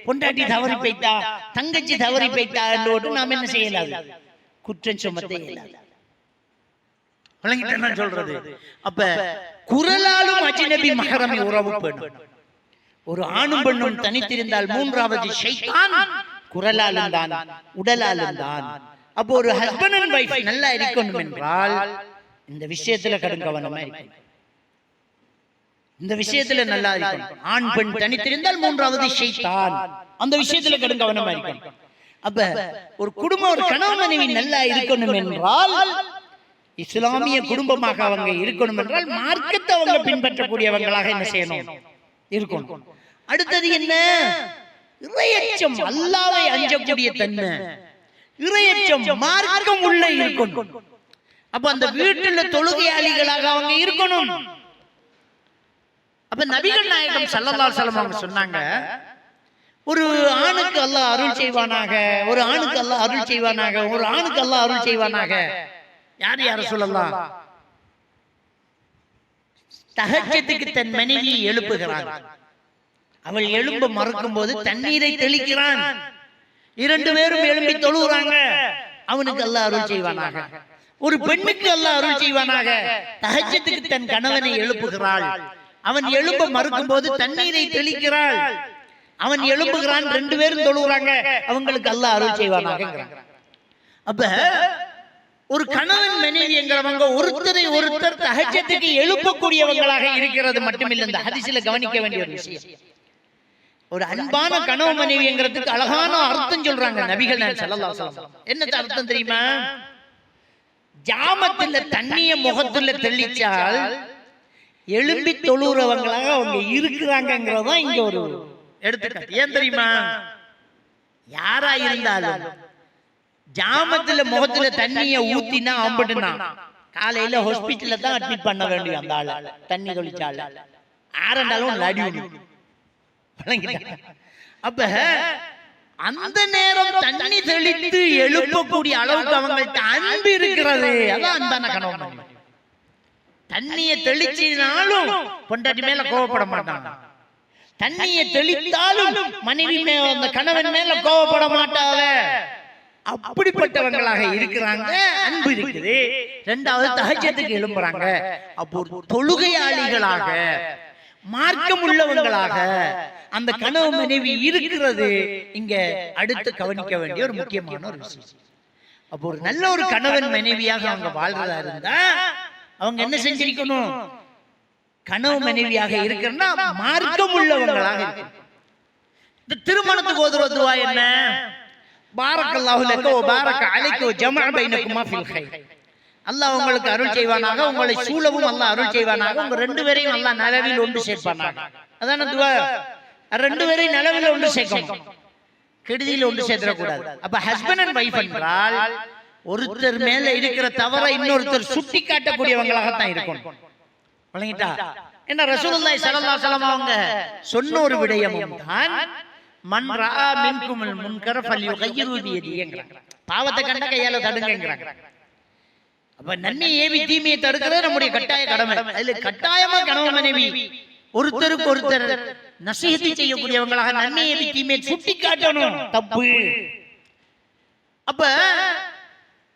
பொண்டாட்டி தவறி போயிட்டா, தங்கச்சி தவறி போயிட்டா நாம என்ன செய்யலாது? குற்றம் சுமத்த இயலாது. சொல்றது அப்ப குரலாலும் அஜ்னபி மஹரமி உறவு பெண்ணும். ஒரு ஆணும் பெண்ணும் தனித்திருந்தால் மூன்றாவது ஷைத்தான் குரலாலும் தான், உடலாலும் தான். அப்போ ஒரு ஹஸ்பண்ட் அண்ட் வைஃப் நல்லா இருக்கணும் என்றால் இந்த விஷயத்துல கடும் கவனமா இருக்கணும். இந்த விஷயத்துல நல்லா இருக்கணும். ஆண் பெண் தனித்திருந்தால் மூன்றாவது ஷைத்தான், அந்த விஷயத்துல கடும் கவனமா இருக்கணும். அப்ப ஒரு குடும்பம், ஒரு கணவன் மனைவி நல்லா இருக்கணும் என்றால், இஸ்லாமிய குடும்பமாக அவங்க இருக்கணும் என்றால் மார்க்கத்தை அவங்க பின்பற்றக்கூடியவங்களாக என்ன செய்யணும்? இருக்கணும். அடுத்தது என்ன? இறையச்சம், அல்லாஹ்வை அஞ்சக்கூடிய தன்மை, இறையச்சம், மார்க்கம் உள்ள இருக்கணும். அப்ப அந்த வீட்டுல தொழுகையாளிகளாக அவங்க இருக்கணும். அப்ப நபிகள் நாயகம் ஸல்லல்லாஹு அலைஹி வஸல்லம் அவங்க சொன்னாங்க, ஒரு ஆணுக்கு அல்லாஹ் அருள் செய்வானாக, ஒரு ஆணுக்கு அல்லாஹ் அருள் செய்வானாக, ஒரு ஆணுக்கு அல்லாஹ் அருள் செய்வானாக. யார் யார சொல்லலாம்? தஹஜ்ஜுக்கு தன் மனைவியை எழுப்புகிறான், அவள் எழும்ப மறுக்கும் போது தண்ணீரை தெளிக்கிறான், இரண்டு பேரும் எழும்பி தொழுகிறாங்க, அவனுக்கு அல்லாஹ் அருள் செய்வானாக. ஒரு பெண்ணுக்கு அல்லாஹ் அருள் செய்வானாக, தஹஜ்ஜுக்கு தன் கணவனை எழுப்புகிறாள், அவன் எழும்ப மறுக்கும் போது தண்ணீரை தெளிக்கிறாள், அவன் எழுப்புகிறான், ரெண்டு பேரும் தொழுகிறாங்க, அவங்களுக்கு அல்லாஹ் அருள் செய்வானாக. அப்ப ஒரு கணவன் மனைவி என்கிறவங்க ஒருத்தரை ஒருத்தர் தஹஜ்ஜுக்கு எழுப்பக்கூடியவங்களாக இருக்கிறது மட்டுமில்லை. இந்த ஹதீஸ்ல கவனிக்க வேண்டிய ஒரு விஷயம், ஒரு அன்பான கணவன் மனைவி என்கிறதுக்கு அழகான அர்த்தம் சொல்றாங்க நபிகள் ஸல்லல்லாஹு அலைஹி வஸல்லம். என்ன அர்த்தம் தெரியுமா? ஜாமத்துல தண்ணிய முகத்துல தெளிச்சால் எழும்பி தொழுறவங்களாக அவங்க இருக்கிறாங்கிறதான் இங்க ஒரு எடுத்துக்காட்டு. ஏன் தெரியுமா? யாரா இருந்தாலும் ஜாமத்துல முகத்துல தண்ணிய ஊத்தினா அம்பட்டுனா காலையில ஹாஸ்பிட்டல்ல தான் அட்மிட் பண்ண வேண்டிய அந்த ஆளு தண்ணி தொளிச்சாள் ஆரண்டாலும் அடி. அப்ப அந்த நேரம் தண்ணி தெளித்து எழுப்பக்கூடிய அளவுக்கு அவங்கள்ட்ட அன்பு இருக்கிறது. அதான் அன்பான கணவன். தண்ணியை தெளிச்சினாலும் பொண்டாட்டி மேல கோவப்பட மாட்டாங்க, தண்ணியை தெளித்தாலும் மனைவி மேல அந்த கணவன் மேல கோவப்பட மாட்டாங்க. அப்படிப்பட்டவங்களாக இருக்கிறாங்க, அன்பு இருக்குது. இரண்டாவது தஹஜ்ஜுக்கு எழும்புறாங்க. அப்போ தொழுகையாளிகளாக, மார்க்கம் உள்ளவங்களாக, அந்த கனவு மனைவி இருக்கிறது இங்க அடுத்து கவனிக்க வேண்டிய ஒரு முக்கியமான ஒரு விஷயம். அப்போ ஒரு நல்ல ஒரு கணவன் மனைவியாக அவங்க வாழ்றதா இருந்தா அவங்க என்ன செஞ்சிருக்கணும்? கனவு மனைவியாக இருக்கிறன்னா மார்க்கம் உள்ளவங்களாக இருக்கணும். இந்த திருமணத்துக்கு ஓதுற துஆ என்ன? பாரக்கல்லாஹு லக வ பாரக அலைக வ ஜமஅ பைனகுமா ஃபில் கைர். அல்லாஹ் உங்களுக்கு அருள் செய்வானாக, உங்களை சூழவும் அல்லாஹ் அருள் செய்வானாக, உங்க ரெண்டு பேரையும் அல்லாஹ் நலவில் ஒன்று சேர்ப்பானாக. அதான துஆ. ரெண்டு பேரையும் நலவில் ஒன்று சேர்க்கணும், கெடுதியில் ஒன்று சேர்த்துட கூடாது. அப்ப ஹஸ்பண்ட் அண்ட் வைஃப் என்றால் ஒருத்தர் மேல இருக்கிற தவறை இன்னொருத்தர் சுட்டி காட்டக்கூடியவங்களாக தான் இருக்கணும். வழங்கிட்டா என்ன ரசூலுல்லாஹி ஸல்லல்லாஹு அலைஹி வஸல்லம் அவங்க சொன்ன ஒரு விடயமும் தான் மன் ரஆ மின்குமுல் முன்கர ஃபல்யுகையிரு பியதிஹிங்கறாங்க. பாவத்தை கண்ட கையால தடுங்கங்கறாங்க. அப்ப நன்மை ஏவி தீமையை தடுக்கிறது நம்முடைய கட்டாய கடமை. அதுல கட்டாயமா கணவன் மனைவி ஒருத்தருக்கு ஒருத்தர் நசீஹத் செய்யக்கூடியவங்களாக நன்மை ஏவி தீமையை சுட்டி காட்டணும். தப்பு. அப்ப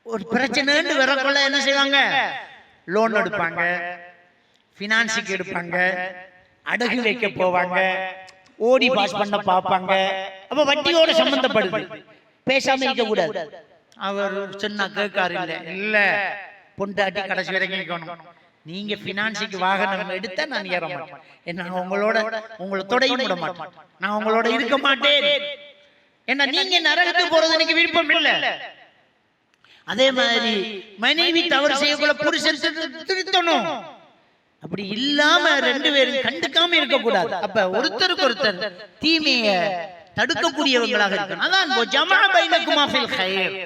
ஒரு பிரச்சனைன்னு வரக்குள்ள என்ன செய்வாங்க? லோன் எடுப்பாங்க, பினான்ஸுக்கு எடுப்பாங்க, அடகு வைக்க போவாங்க, ஓடி பாஸ் பண்ண பார்ப்பாங்க. அப்ப வட்டியோட சம்பந்தப்படுது. பேசாம இருக்க கூடாது. அவர் சொன்னா கேட்காரு. இல்ல பொண்டாட்டி கடைசி வரைக்கும் இருக்கணும். நீங்க பினான்ஸுக்கு வாகனம் எடுத்தா நான் ஏற மாட்டேன். நான் உங்களை தொடையும் விட மாட்டேன். நான் உங்களோட இருக்க மாட்டேன். ஏன்னா நீங்க நரகத்துக்கு போறது எனக்கு விருப்பம் இல்லை. அதே மாதிரி மனைவி தவறு செய்யக்குள்ள புருஷன் திருத்தணும். அப்படி இல்லாம ரெண்டு பேரும் கண்டுக்காம இருக்க கூடாது. அப்ப ஒருத்தருக்கு ஒருத்தர் தீமையை தடுக்கக்கூடியவங்களாக இருக்கணும். அதான் ஜமஅ பைனகுமா ஃபில் கைர்.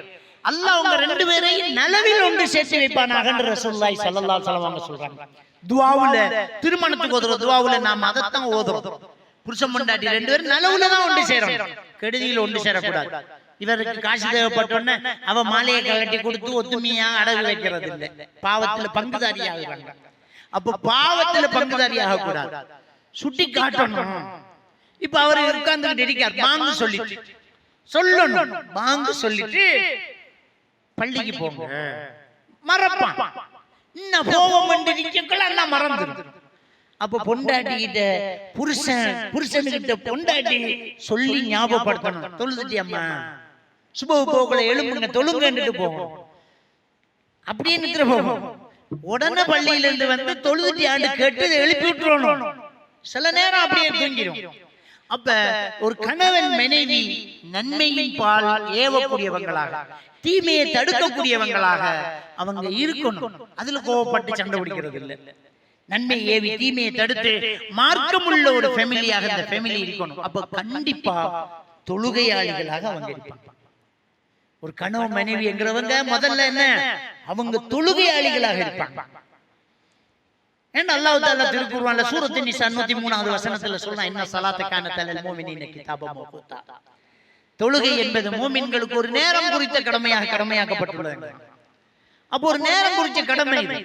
அல்லாஹ் உங்க ரெண்டு பேரையும் நலவில் ஒன்று சேர்த்து வைப்பானாக ரசூலுல்லாஹி ஸல்லல்லாஹு அலைஹி வஸல்லம் அவங்க சொல்றாங்க. துஆவுல திருமணத்துக்கு ஓதுற துஆவுல நாம அதைத்தான் ஓதுறோம். புருஷன் பொண்டாட்டி ரெண்டு பேரும் நலவுல தான் ஒன்று சேரணும், கெடுதியில் ஒன்று சேரக்கூடாது. இவருக்கு காசு தேவைப்பட்டோன்னு அவ மாலையை கழட்டி கொடுத்து ஒத்துமையா அடகு வைக்கிறது இல்லை. பாவத்துல பங்குதாரி ஆகுறாங்க. அப்ப பாவத்துல பங்குதாரி ஆக கூடாது, சுட்டி காட்டணும். இப்ப அவரு உட்கார்ந்து இருக்கார், பாங்கு சொல்லிட்டு சொல்லணும். பாங்கு சொல்லிட்டு பள்ளிக்கு போங்க, மறப்பான். இன்னும் போவோம் மறந்துடும். அப்ப பொண்டாட்டி கிட்ட புருஷனுக்கிட்ட பொண்டாட்டி சொல்லி ஞாபகப்படுத்தணும். தொழுதுட்டியம்மா, சுப போகல எழும்புங்க, தொழுங்கன்னு போகும். அப்படின்னு போகும். உடனே பள்ளியில இருந்து வந்து தொழுதுட்டி ஆண்டு கேட்டு எழுப்பி விட்டுறணும். சில நேரம் அப்படியே தூங்கிடும். அப்ப ஒரு கணவன் மனைவி நன்மையின் பால் ஏவக்கூடியவங்களாக, தீமையை தடுக்கக்கூடியவங்களாக அவங்க இருக்கணும். அதுல கோவப்பட்டு சண்டை பிடிக்கிறது இல்லை. நன்மை ஏவி தீமையை தடுத்து மார்க்கமுள்ள ஒரு ஃபேமிலியாக இந்த ஃபேமிலி இருக்கணும். அப்ப கண்டிப்பா தொழுகையாளிகளாக அவங்க இருப்பாங்க. ஒரு கணவன் மனைவி என்கிறவங்க முதல்ல என்ன, அவங்க தொழுகையாளிகளாக இருப்பாங்க. ஏன்னா அல்லாஹ் தஆலா திருக்குர்ஆன்ல சூரத்து நிஸா 103வது வசனத்துல சொல்றான், இன்ன ஸலாத்த கானத் அலல் முஃமினீன கிதாபம் மவ்கூதா. தொழுகை என்பது மூமின்களுக்கு ஒரு நேரம் குறித்த கடமையாக்கப்பட்டுள்ளது. அப்போ ஒரு நேரம் குறித்த கடமை இது.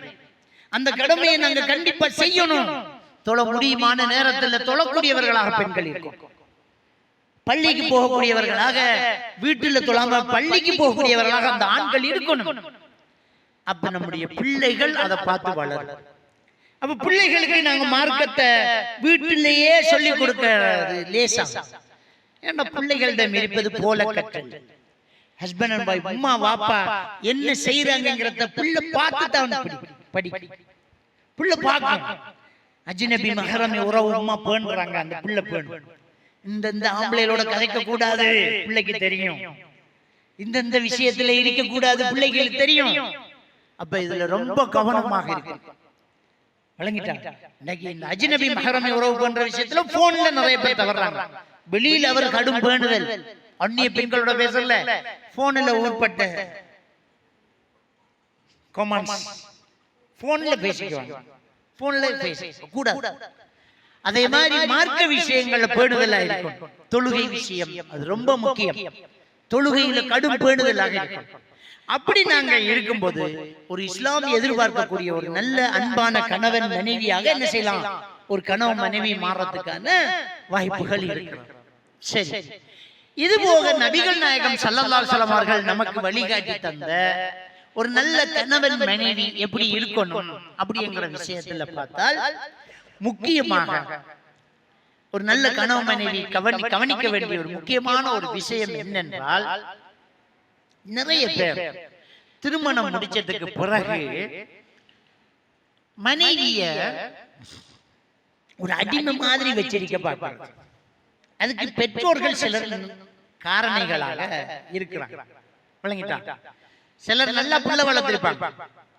அந்த கடமையை நாங்க கண்டிப்பா செய்யணும். தொழ முடியுமான நேரத்தில் தொழக்கூடியவர்களாக பெண்கள் இருக்கும். பள்ளிக்கு போகக்கூடியவர்களாக, வீட்டில் தொழாம பள்ளிக்கு போகக்கூடியவர்களாக அந்த ஆண்கள் இருக்கணும். அப்ப நம்முடைய பிள்ளைகள் அதை பார்த்து வளரும். அப்ப பிள்ளைகளுக்கு நாங்க மார்க்கத்தை வீட்டிலேயே சொல்லிக் கொடுக்கிறது லேசா. ஏன்னா பிள்ளைகளிடம் இருப்பது போல கற்றல். ஹஸ்பண்ட் அண்ட் வைஃப், அம்மா வாப்பா என்ன செய்யறாங்கிறத பிள்ளை பார்த்துதான் படிக்கும். பிள்ளை பார்க்கும். அஜ்னபி மஹரமி உறவு அம்மா பேணுறாங்க, அந்த பிள்ளை பேணு. இந்த ஆம்பளையோட கதைக்க கூடாது, பிள்ளைக்கு தெரியும். இந்த விஷயத்துல இருக்க கூடாது, பிள்ளைகளுக்கு தெரியும். அப்ப இதுல ரொம்ப கவனமாக இருக்கு. வழங்கிட்டாங்க. இன்னைக்கு இந்த அஜ்னபி மஹரமி உறவு போன்ற விஷயத்துல போன்ல நிறைய பேர் தவறாங்க. வெளியில அவர் கடும் பேணுதல், அந்நிய பெண்களோட பேசல, போன்ல ஊர்பட்ட கமெண்ட்ஸ் போன்ல பேசிக்குவாங்க. போன்ல பேச கூடாது. அதே மாதிரி மார்க்க விஷயங்கள்ல பேணுதலா இருக்கும். தொழுகை விஷயம் அது ரொம்ப முக்கியம். தொழுகையில கடும் பேணுதலாக இருக்கும். அப்படி நாங்க இருக்கும்போது ஒரு இஸ்லாம் எதிர்பார்க்கக்கூடிய ஒரு நல்ல அன்பான கணவன் மனைவியாக என்ன செய்யலாம்? ஒரு கணவன் மனைவி மாறதுக்கான வாய்ப்புகள் இருக்கு. சரி, இது போக நபிகள் நாயகம் ஸல்லல்லாஹு அலைஹி வஸல்லம் அவர்கள் நமக்கு வழிகாட்டி தந்த ஒரு நல்ல கணவன் மனைவி எப்படி இருக்கணும் அப்படிங்கிற விஷயத்துல பார்த்தால், முக்கியமாக ஒரு நல்ல கணவ மனைவி கவனிக்க வேண்டிய ஒரு முக்கியமான ஒரு விஷயம் என்னென்றால், நிறைய பேர் திருமணம் முடிச்சதுக்கு பிறகு மனைவிய ஒரு அடிமை மாதிரி வச்சிருக்க பார்ப்பாங்க. அதுக்கு பெற்றோர்கள் சிலர் காரணிகளாக இருக்கிறாங்க. சிலர் நல்ல புள்ள வளர்த்திருப்பாங்க,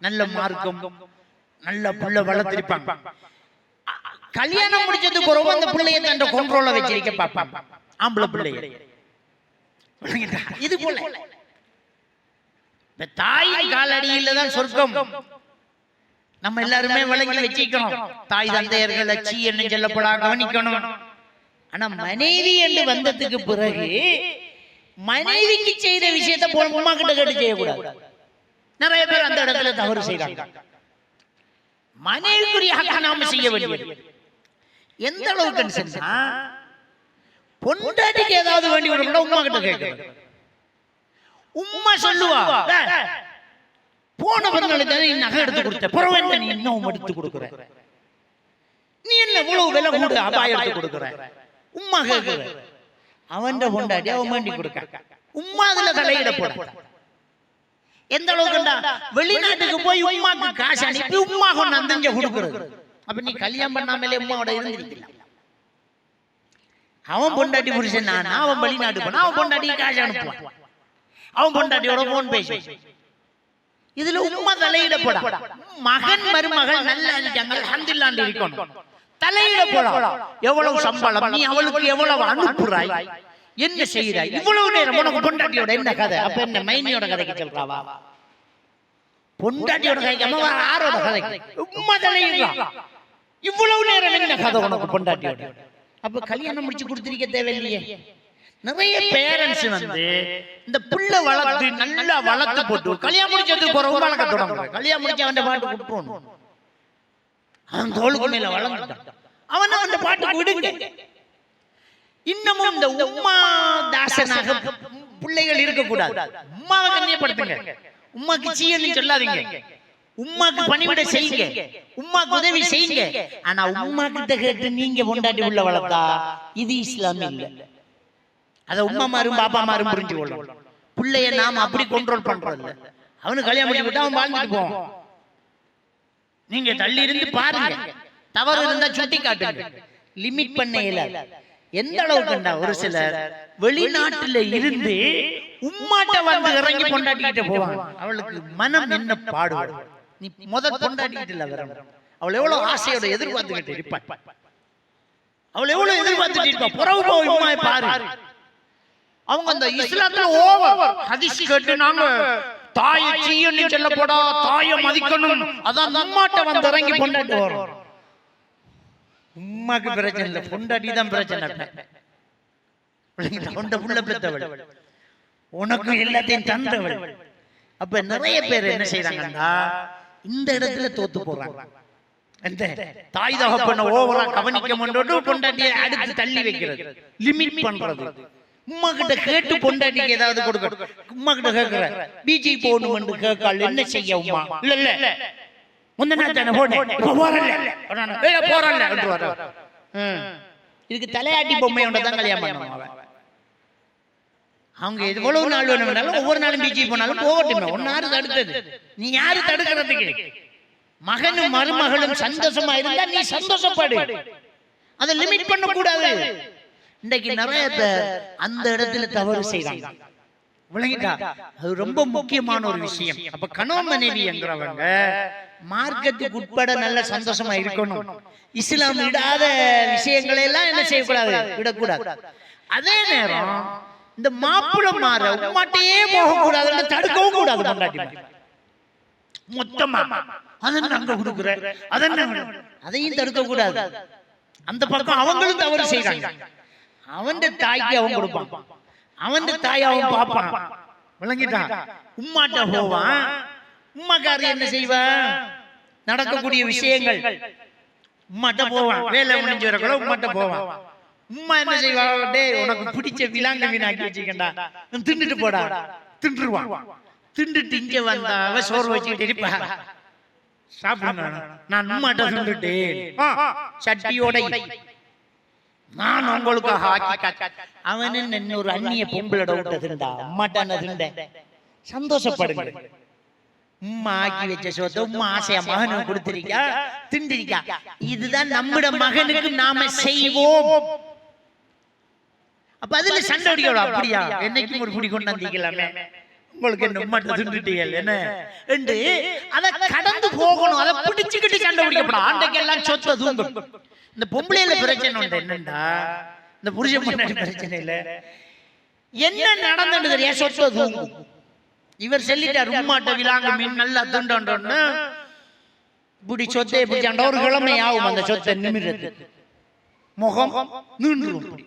நல்ல மார்க்கம், நல்ல புள்ள வளர்த்திருப்பாங்க. கல்யாணம் முடிச்சதுக்கு பிறகு அந்த பிள்ளைய தன் கண்ட்ரோல்ல வச்சிருக்க பார்ப்பாங்க, ஆம்பளை பிள்ளைய. இது போல தாயின் காலடியில தான் சொர்க்கம். நம்ம எல்லாருமே விளங்கி வச்சிக்கணும். தாய் தந்தையர்கள் அச்சி என்ன சொல்லப்படா கவனிக்கணும். ஆனா மனைவி என்று வந்ததுக்கு பிறகு மனைவிக்கு செய்த விஷயத்தை போல அம்மா கிட்ட கேட்டு செய்யக்கூடாது. நிறைய பேர் அந்த இடத்துல தவறு செய்யறாங்க. மனைவிக்குரிய ஹக்க நாம செய்ய வேண்டியது எந்த அளவுக்கு சொன்னா, பொண்டாட்டிக்கு ஏதாவது வேண்டி விட உமா கிட்ட கேட்க. உம்மா சொல்லுவா, போன பிறநாளுக்கு நீ நகை எடுத்து கொடுத்த புறவை நீ இன்னும் எடுத்து கொடுக்குற, நீ என்ன இவ்வளவு விலை கூட அபாயம் எடுத்து கொடுக்குற. உம்மா கேட்குற, அவன் பொண்டாட்டி அவன் வேண்டி கொடுக்க. உம்மா அதுல தலையிட போட. எந்த அளவுக்குண்டா, வெளிநாட்டுக்கு போய் உம்மாக்கு காசு அனுப்பி உம்மா கொண்டு அந்த கொடுக்குறது. அப்ப நீ கல்யாணம் பண்ணாமலே உம்மாவோட இருந்திருக்கலாம். அவன் பொண்டாட்டி புருஷன் நான், அவன் வெளிநாட்டு போனா அவன் பொண்டாட்டி காசு அனுப்புவான், அவன் பொண்டாட்டியோட போன் பேசி. இதுல உம்மா தலையிடப்பட. மகன் மருமகள் நல்ல அல்ஹம்துலில்லாஹ் இருக்கணும், தலையிட போலாம். எவ்வளவு சம்பளம், நீ அவளுக்கு எவ்வளவு அனுப்புறாய், என்ன செய்யறாய், இவ்வளவு நேரம் உனக்கு பொண்டாட்டியோட என்ன கதை. அப்ப என்ன மைனியோட கதைக்கு சொல்றாவா? பொண்டாட்டியோட கதைக்கு ஆரோட கதைக்கு உம்மா தலையிடலாம். இவ்வளவு நேரம் என்ன கதை உனக்கு பொண்டாட்டியோட? அப்ப கல்யாணம் முடிச்சு கொடுத்திருக்க தேவையில்லையே. நிறைய பேரண்ட்ஸ் இந்த புள்ள வளர்த்து நல்லா வளர்த்து போட்டு கல்யாணம் முடிச்சதுக்கு ஒரு வளர்க்க தொடங்குறான். கல்யாணம் முடிச்சு அவன் பாட்டு கொடுப்போம், அவன் தோளுக்கு மேல வளர்ந்துட்டான், அவன் அந்த பாட்டுக்கு விடுங்க. இன்னமும் இந்த உம்மா தாசனாக பிள்ளைகள் இருக்கக்கூடாது. உம்மாவை கண்ணியப்படுத்துங்க, உம்மாக்கு சீயன்னு சொல்லாதீங்க, உம்மாக்கு பணிவிட செய்யுங்க, உம்மாக்கு உதவி செய்யுங்க. ஆனா உம்மா கிட்ட கேட்டு நீங்க பொண்டாட்டி உள்ள வளர்த்தா இது இஸ்லாம் இல்ல. அத உம்மா மாரும் பாப்பா மாரும் புரிஞ்சு கொள்ளணும். பிள்ளைய நாம அப்படி கண்ட்ரோல் பண்றது. அவனுக்கு கல்யாணம் பண்ணி விட்டா அவன் வாழ்ந்துட்டு போவான். நீங்க தள்ளி இருந்து பாருங்க, தவறு இருந்தா சுட்டி காட்டுங்க, லிமிட் பண்ண இயலாது. எந்த அளவுக்குண்டா, ஒரு சிலர் வெளிநாட்டுல இருந்து உம்மாட்ட வந்து இறங்கி கொண்டாடிக்கிட்டு போவாங்க. அவளுக்கு மனம் என்ன பாடுவாள். நீ முதல் கொண்டாடிக்கிட்டு வரணும். அவள் எவ்வளவு ஆசையோட எதிர்பார்த்துக்கிட்டு இருப்பாள், அவள் எவ்வளவு எதிர்பார்த்துட்டு இருப்பா. புறவு போய் உம்மாவை பாரு. அவங்க அந்த இஸ்லாத்துல ஓவர் ஹதீஸ் கேட்டு நாங்க தாயை சீயன்னு சொல்ல போடா, தாயை மதிக்கணும், அதான் உம்மாட்ட வந்து இறங்கி கொண்டாடி வரோம். உம்மாக்கு பிரச்சனை இல்லை, பொண்டாட்டி தான் பிரச்சனை. புள்ள பெற்றவள், உனக்கு எல்லாத்தையும் தந்தவள். அப்ப நிறைய பேர் என்ன செய்யறாங்கன்னா இந்த இடத்துல தோத்து போறாங்க. அந்த தாய் தகப்பன ஓவரா கவனிக்க மாட்டோம், பொண்டாட்டியை அடுத்து தள்ளி வைக்கிறது, லிமிட் பண்றது. உம்மா கிட்ட கேட்டு பொண்டாட்டிக்கு ஏதாவது கொடுக்கணும். உம்மா கிட்ட கேட்கிற பிஜி போகணும் கேட்காள், என்ன செய்ய உம்மா? இல்ல இல்ல இதுக்கு தலையாட்டி பொம்மையோட தான் கல்யாணம் பண்ணுவாங்க. அவங்க எவ்வளவு நாள் வேணும்னாலும் ஒவ்வொரு நாளும் பீச்சி போனாலும் போகட்டும், ஒன்னாரு தடுத்தது. நீ யாரு தடுக்கிறதுக்கு? மகனும் மருமகளும் சந்தோஷமா இருந்தா நீ சந்தோஷப்படு, அதை லிமிட் பண்ண கூடாது. இன்னைக்கு நிறைய பேர் அந்த இடத்துல தவறு செய்றாங்க. விளங்கிட்டா? அது ரொம்ப முக்கியமான ஒரு விஷயம். அப்ப கணவன் மனைவி என்கிறவங்க மார்க்கத்துக்கு உட்பட நல்ல சந்தோஷமா இருக்கணும். இஸ்லாம் விடாத விஷயங்களை எல்லாம் என்ன செய்யக்கூடாது, விடக்கூடாது. அதே நேரம் இந்த மாப்பிள்ளை மாற உம்மாட்டையே போகக்கூடாது, தடுக்கவும் கூடாது. பொண்டாட்டி மொத்தமா அதன் அங்க கொடுக்குற அதையும் தடுக்க கூடாது. அந்த பக்கம் அவங்களும் தவறு செய்யறாங்க. அவன் தாய்க்கு அவன் கொடுப்பான், அவன் தாய் அவன் பாப்பான். விளங்கிட்டான்? உம்மாட்ட போவான். உம்மாக்காரி என்ன செய்வான்? நடக்கக்கூடிய விஷயங்கள் உம்மாட்ட போவான். வேலை முடிஞ்சு வரக்கூட உம்மாட்ட போவான். உம்மா என்ன செய்வாங்க? டேய், உனக்கு பிடிச்ச விலாங்க மீனாக்கி வச்சுக்கண்டா, தின்னுட்டு போடா. தின்றுவான். தின்னுட்டு இங்க வந்தா அவ சோறு வச்சுக்கிட்டு இருப்பா. சாப்பிடுங்க, நான் உம்மாட்ட தின்னுட்டு சட்டியோட நான் உங்களுக்காக அவனு ஒரு அந்நிய பொம்பளோட விட்டதுண்டா அம்மாட்டானதுண்ட சந்தோஷப்படுங்க. உம்மா ஆக்கி வச்ச சோத்தை உம்மா ஆசையா மகனுக்கு கொடுத்திருக்கா, திண்டிருக்கா. இதுதான் நம்முடைய மகனுக்கு நாம செய்வோம். அப்ப அதுல சண்டை அடிக்க அப்படியா என்னைக்கும் ஒரு குடி கொண்டு வந்தீங்களாமே, உங்களுக்கு என்ன உம்மாட்ட திண்டுட்டீங்க என்ன என்று அதை கடந்து போகணும். அதை பிடிச்சுக்கிட்டு சண்டை பிடிக்கப்படும். ஆண்டைக்கெல்லாம் சொத்தை தூங்கும். இந்த பொம்பளையில பிரச்சனை உண்டு. என்னண்டா இந்த புருஷன் முன்னாடி பிரச்சனை இல்ல, என்ன நடந்தது தெரியா, சொத்தை தூங்கும். இவர் சொல்லிட்டார் உம்மாட்ட விலாங்க மீன் நல்லா துண்டோன்னு இப்படி சொத்தை பிடிச்சாண்டா ஒரு கிழமை ஆகும் அந்த சொத்தை நிமிர்றது, முகம் நீண்டுரும்.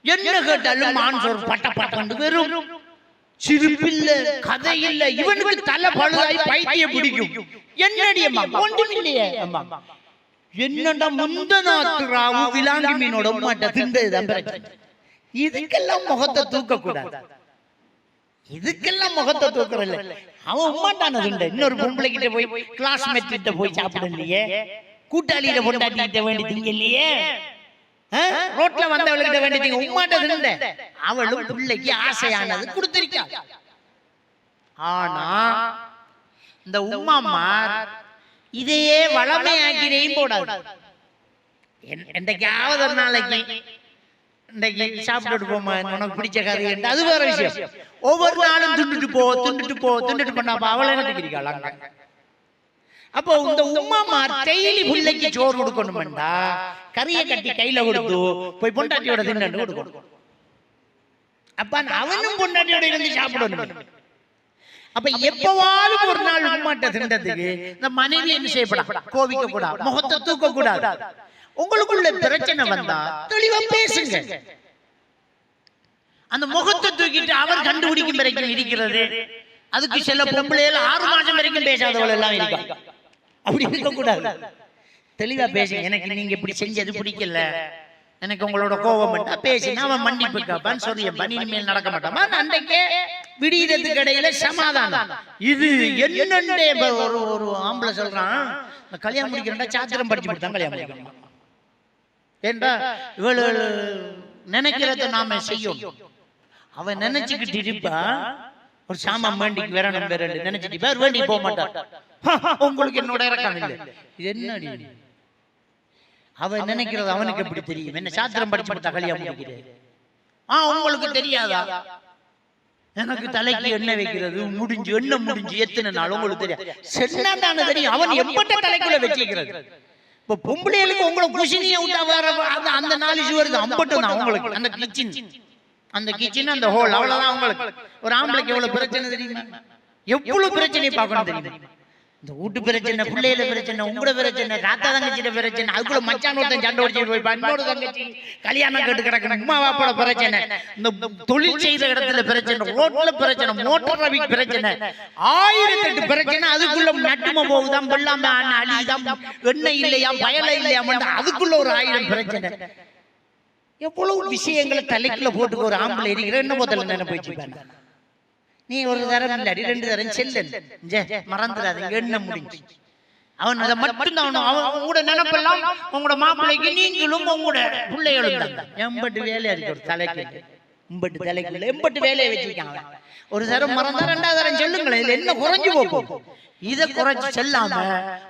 என்ன கேட்டாலும் மான் சொல் பட்ட பட்டு வெறும் சிரிப்பில்ல, கதை இல்ல. இவனுக்கு தலை பழுதாய் பைத்தியம் பிடிக்கும். என்னடியம்மா ஒன்றும் இல்லையே அம்மா, என்னடா முந்தநாத்துராவு விலாங்கி மீனோட உம்மாட்ட திண்டதுதான் பிரச்சனை. இதுக்கெல்லாம் முகத்தை தூக்க கூடாது, இதுக்கெல்லாம் முகத்தை தூக்குறல. அவன் உம்மாட்டானதுண்ட இன்னொரு பொம்பளை கிட்ட போய் கிளாஸ்மேட் கிட்ட போய் சாப்பிட இல்லையே, கூட்டாளியிட பொண்டாட்டிக்கிட்ட வேண்டி திங்க இல்லையே, ரோட்ல வந்தவள்கிட்ட வேண்டி திங்க. உம்மாட்டதுண்ட அவளும் பிள்ளைக்கு ஆசையானது கொடுத்திருக்கா. ஆனா இந்த உம்மாமார் இதையே வளமையாக்கினையும் போடாது. என்னைக்காவது ஒரு நாளைக்கு இன்றைக்கு சாப்பிட்டு போமா உனக்கு பிடிச்ச கறி, அது வேற விஷயம். ஒவ்வொரு நாளும் துண்டுட்டு போ துண்டுட்டு போ துண்டுட்டு பண்ணா அவளை என்ன திக்கிறாங்க. அப்போ இந்த உம்மாமார் டெய்லி பிள்ளைக்கு சோறு கொடுக்கணும்டா, கறியை கட்டி கையில கொடுத்து போய் பொண்டாட்டியோட தின்னு கொடுக்கணும். அப்ப அவனும் பொண்டாட்டியோட இருந்து சாப்பிடணும். அப்ப எப்பவாவது ஒரு நாள் உம்மாட்ட தின்றதுக்கு இந்த மனைவி என்ன செய்யப்படா, கோவிக்க கூடாது, முகத்தை தூக்க கூடாது. உங்களுக்குள்ள பிரச்சனை வந்தா தெளிவா பேசுங்க. அந்த முகத்தை தூக்கிட்டு அவர் கண்டுபிடிக்கும் வரைக்கும் இருக்கிறது. அதுக்கு சில பொம்பளையில 6 மாசம் வரைக்கும் பேசாதவள் எல்லாம் இருக்கா. அப்படி இருக்க கூடாது, தெளிவா பேசுங்க. எனக்கு நீங்க இப்படி செஞ்சது பிடிக்கல, எனக்கு உங்களோட கோபம் பண்ணா பேசினா அவன் மன்னிப்பு கேட்பான், சொல்லியப்பா இனிமேல் நடக்க மாட்டாமா. அன்றைக்கே விடியறதுக்கு இடையில சமாதானம். இது என்னண்டே ஒரு ஆம்பளை சொல்றான், கல்யாணம் முடிக்கிறா சாத்திரம் படிச்சு கொடுத்தான் கல்யாணம் முடிக்கணும். ஏண்டா இவளு நினைக்கிறத நாம செய்யும். அவன் நினைச்சுக்கிட்டு இருப்பா, ஒரு சாமான் வேண்டிக்கு வரணும் வேற நினைச்சிட்டு வேண்டி போக மாட்டான். உங்களுக்கு என்னோட இறக்கம் இல்லை. இது என்னடி அவன் நினைக்கிறது அவனுக்கு எப்படி தெரியும்? என்ன சாத்திரம் படிச்சு கொடுத்தா கல்யாணம் முடிக்கிறேன். உங்களுக்கு தெரியாதா? எனக்கு தலைக்கு எண்ணெய் வைக்கிறது முடிஞ்சு எண்ணெய் முடிஞ்சு எத்தனை நாள் உங்களுக்கு தெரியாது. சென்னாதான தெரியும் அவன் எப்பட்ட தலைக்குள்ள வச்சிருக்கிறது. இப்ப பொம்பளைகளுக்கு உங்களை குஷினிய விட்டா வேற அந்த 4 வருது அம்பட்டு தான் உங்களுக்கு. அந்த கிச்சன் அந்த ஹோல் அவ்வளவுதான் உங்களுக்கு. ஒரு ஆம்பளைக்கு எவ்வளவு பிரச்சனை தெரியுமா? எவ்வளவு பிரச்சனை பார்க்கணும் தெரியுமா? இந்த வீட்டு பிரச்சனை, பிள்ளையில பிரச்சனை, உங்களோட பிரச்சனை, ராத்தா தங்கச்சிட பிரச்சனை, அதுக்குள்ள மச்சான் ஒருத்தன் சண்டை உடச்சிட்டு போய் இன்னொரு தங்கச்சி கல்யாணம் கேட்டு கிடக்கணும், உமா வாப்போட பிரச்சனை, இந்த தொழில் செய்த இடத்துல பிரச்சனை, ரோட்ல பிரச்சனை, மோட்டார் ரவி பிரச்சனை, 1008 பிரச்சனை. அதுக்குள்ள நட்டும போகுதான், வெள்ளாம அழிதான், எண்ணெய் இல்லையா, பயலை இல்லையா, அதுக்குள்ள ஒரு 1000 பிரச்சனை. எவ்வளவு விஷயங்களை தலைக்குள்ள போட்டுக்க ஒரு ஆம்பளை இருக்கிற என்ன முதல்ல நினைப்பு வச்சுப்பாங்க. நீ ஒரு தரம் இல்லாடி 2 தரம் செல்லல் மறந்துடாதீங்க, எண்ணெய் முடிஞ்சு. அவன் அதை மட்டும்தான் அவன் உங்களோட நினைப்பெல்லாம் உங்களோட மாப்பிள்ளைக்கு நீங்களும் உங்களோட பிள்ளைகளும் தான். எம்பட்டு வேலையா இருக்கு ஒரு தலைக்கு, எம்பட்டு தலைக்குள்ள எம்பட்டு வேலையை வச்சிருக்காங்க. ஒரு தரம் மறந்தா 2வது தரம் சொல்லுங்களேன், இதுல என்ன குறைஞ்சு போகும்? இதை குறைச்சு செல்லாம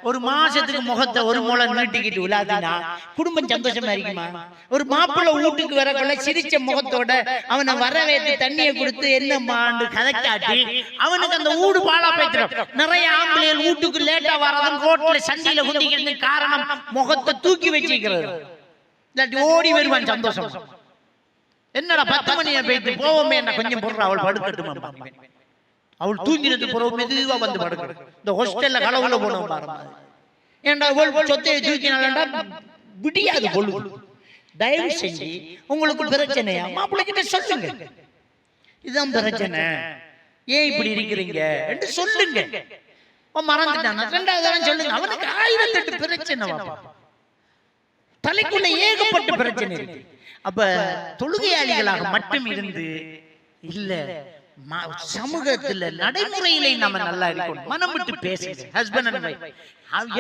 ஒரு மாசத்துக்கு முகத்தை ஒரு மூளை நீட்டிக்கிட்டு விளாதினா குடும்பம் சந்தோஷமா இருக்குமா? ஒரு மாப்பிள்ளை வீட்டுக்கு வரக்குள்ள சிரிச்ச முகத்தோட அவனை வரவேற்று தண்ணியை கொடுத்து என்னம்மான்னு கதை காட்டி அவனுக்கு அந்த வீடு பாலா பேத்துறோம். நிறைய ஆம்பளைகள் வீட்டுக்கு லேட்டா வரதும் ரோட்ல சண்டியில குந்திக்கிறது காரணம் முகத்தை தூக்கி வச்சிருக்கிறது. இல்லாட்டி ஓடி வருவான் சந்தோஷம். என்னடா 10 மணியா போயிட்டு போவோமே, என்ன கொஞ்சம் போடுற அவள் படுக்கட்டுமா? அவள் தூங்கினது பிறகு மெதுவா வந்து படுக்கணும். இந்த ஹாஸ்டல்ல களவுல போனோம் பாருங்க. ஏன்டா சொத்தையை தூக்கினாலா விடியாது பொழுது. தயவு செஞ்சு உங்களுக்கு பிரச்சனையா மாப்பிள்ளை கிட்ட சொல்லுங்க, இதுதான் பிரச்சனை, ஏன் இப்படி இருக்கிறீங்க என்று சொல்லுங்க. மறந்துட்டான் 2வது தரம் சொல்லுங்க. அவனுக்கு 1008 பிரச்சனை வாப்பா, தலைக்குள்ள ஏகப்பட்ட பிரச்சனை இருக்கு. அப்ப தொழுகையாளிகளாக மட்டும் இருந்து இல்ல சமூகத்துல நடைமுறையிலே நம்ம நல்லா இருக்கணும். மனம் விட்டு பேசுங்க. ஹஸ்பண்ட் அண்ட் வைஃப்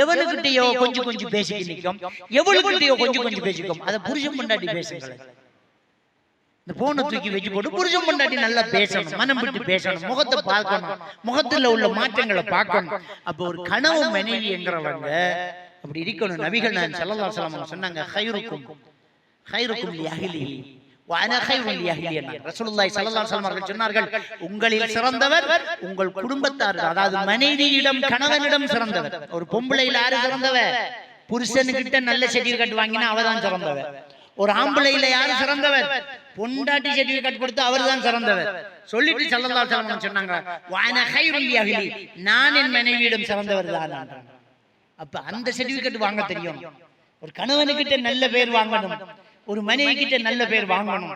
எவனுக்கிட்டயோ கொஞ்சம் கொஞ்சம் பேசிக்க நிற்கும், எவளுக்கிட்டயோ கொஞ்சம் கொஞ்சம் பேசிக்கும். அதை புருஷன் பொண்டாட்டி பேசுங்களேன். இந்த போனை தூக்கி வச்சு போட்டு புருஷன் பொண்டாட்டி நல்லா பேசணும், மனம் விட்டு பேசணும், முகத்தை பார்க்கணும், முகத்துல உள்ள மாற்றங்களை பார்க்கணும். அப்போ ஒரு கணவன் மனைவி என்கிறவங்க அப்படி இருக்கணும். நபிகள் நாயகம் ஸல்லல்லாஹு அலைஹி வஸல்லம் சொன்னாங்க, கைருக்கும் லிஅஹ்லிஹி வ அனா கைருல் லிஅஹ்லி. ரசூலுல்லாஹி ஸல்லல்லாஹு அலைஹி வஸல்லம் அவர்கள் சொன்னார்கள், உங்களில் சிறந்தவர் உங்கள் குடும்பத்தார், அதாவது மனைவியிடம் கணவனிடம் சிறந்தவர். ஒரு பொம்பளையில யாரு சிறந்தவர்? புருஷனுக்கிட்ட நல்ல சர்டிபிகேட் வாங்கினா அவதான் சிறந்தவர். ஒரு ஆம்பளையில யாரு சிறந்தவர்? பொண்டாட்டி சர்டிபிகேட் கொடுத்து அவர்தான் சிறந்தவர். சொல்லிட்டு ஸல்லல்லாஹு அலைஹி வஸல்லம் சொன்னாங்க, வ அனா கைருல் லிஅஹ்லி, நான் என் மனைவியிடம் சிறந்தவர் தான். அப்ப அந்த சர்டிபிகேட் வாங்க தெரியும். ஒரு கணவனுக்கிட்ட நல்ல பேர் வாங்கணும், ஒரு மனைவி கிட்ட நல்ல பேர் வாங்கணும்.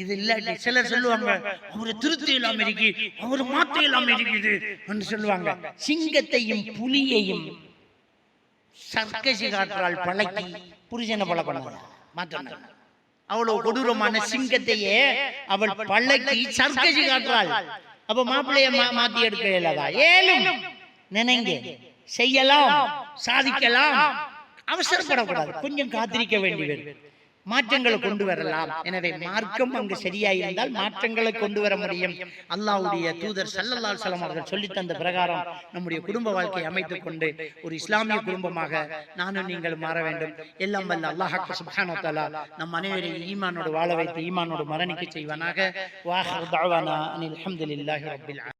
இது இல்லாட்டி சிலர் சொல்லுவாங்க, அவரை திருத்தி இல்லாம இருக்கு, அவரு மாற்ற இல்லாம இருக்குது என்று சொல்லுவாங்க. சிங்கத்தையும் புலியையும் சர்க்கசி காற்றால் பழக்கி புருஷனை பழக்கணும் மாற்ற. அவ்வளவு கொடூரமான சிங்கத்தையே அவள் பழக்கி சர்க்கசி காற்றாள். அப்ப மாப்பிள்ளைய மாத்தி எடுக்க இயலாதா? ஏலும் நினைங்க, செய்யலாம், சாதிக்கலாம். அவசரப்படக்கூடாது, கொஞ்சம் காத்திருக்க வேண்டியது, மாற்றங்களை கொண்டு வரலாம். எனவே மார்க்கம் அங்கு சரியாயிருந்தால் மாற்றங்களை கொண்டு வர முடியும். அல்லாஹ்வுடைய தூதர் ஸல்லல்லாஹு அலைஹி வஸல்லம் அவர்கள் சொல்லி தந்த பிரகாரம் நம்முடைய குடும்ப வாழ்க்கையை அமைத்துக் கொண்டு ஒரு இஸ்லாமிய குடும்பமாக நானும் நீங்கள் மாற வேண்டும். எல்லாம் வல்ல அல்லாஹ் சுப்ஹானஹு வ தஆலா நம் அனைவரையும் ஈமானோடு வாழ வைத்து ஈமானோடு மரணிக்க செய்வானாக. வ ஆகிரு தஅவானா அனில் ஹம்துலில்லாஹி ரப்பில் ஆலமீன்.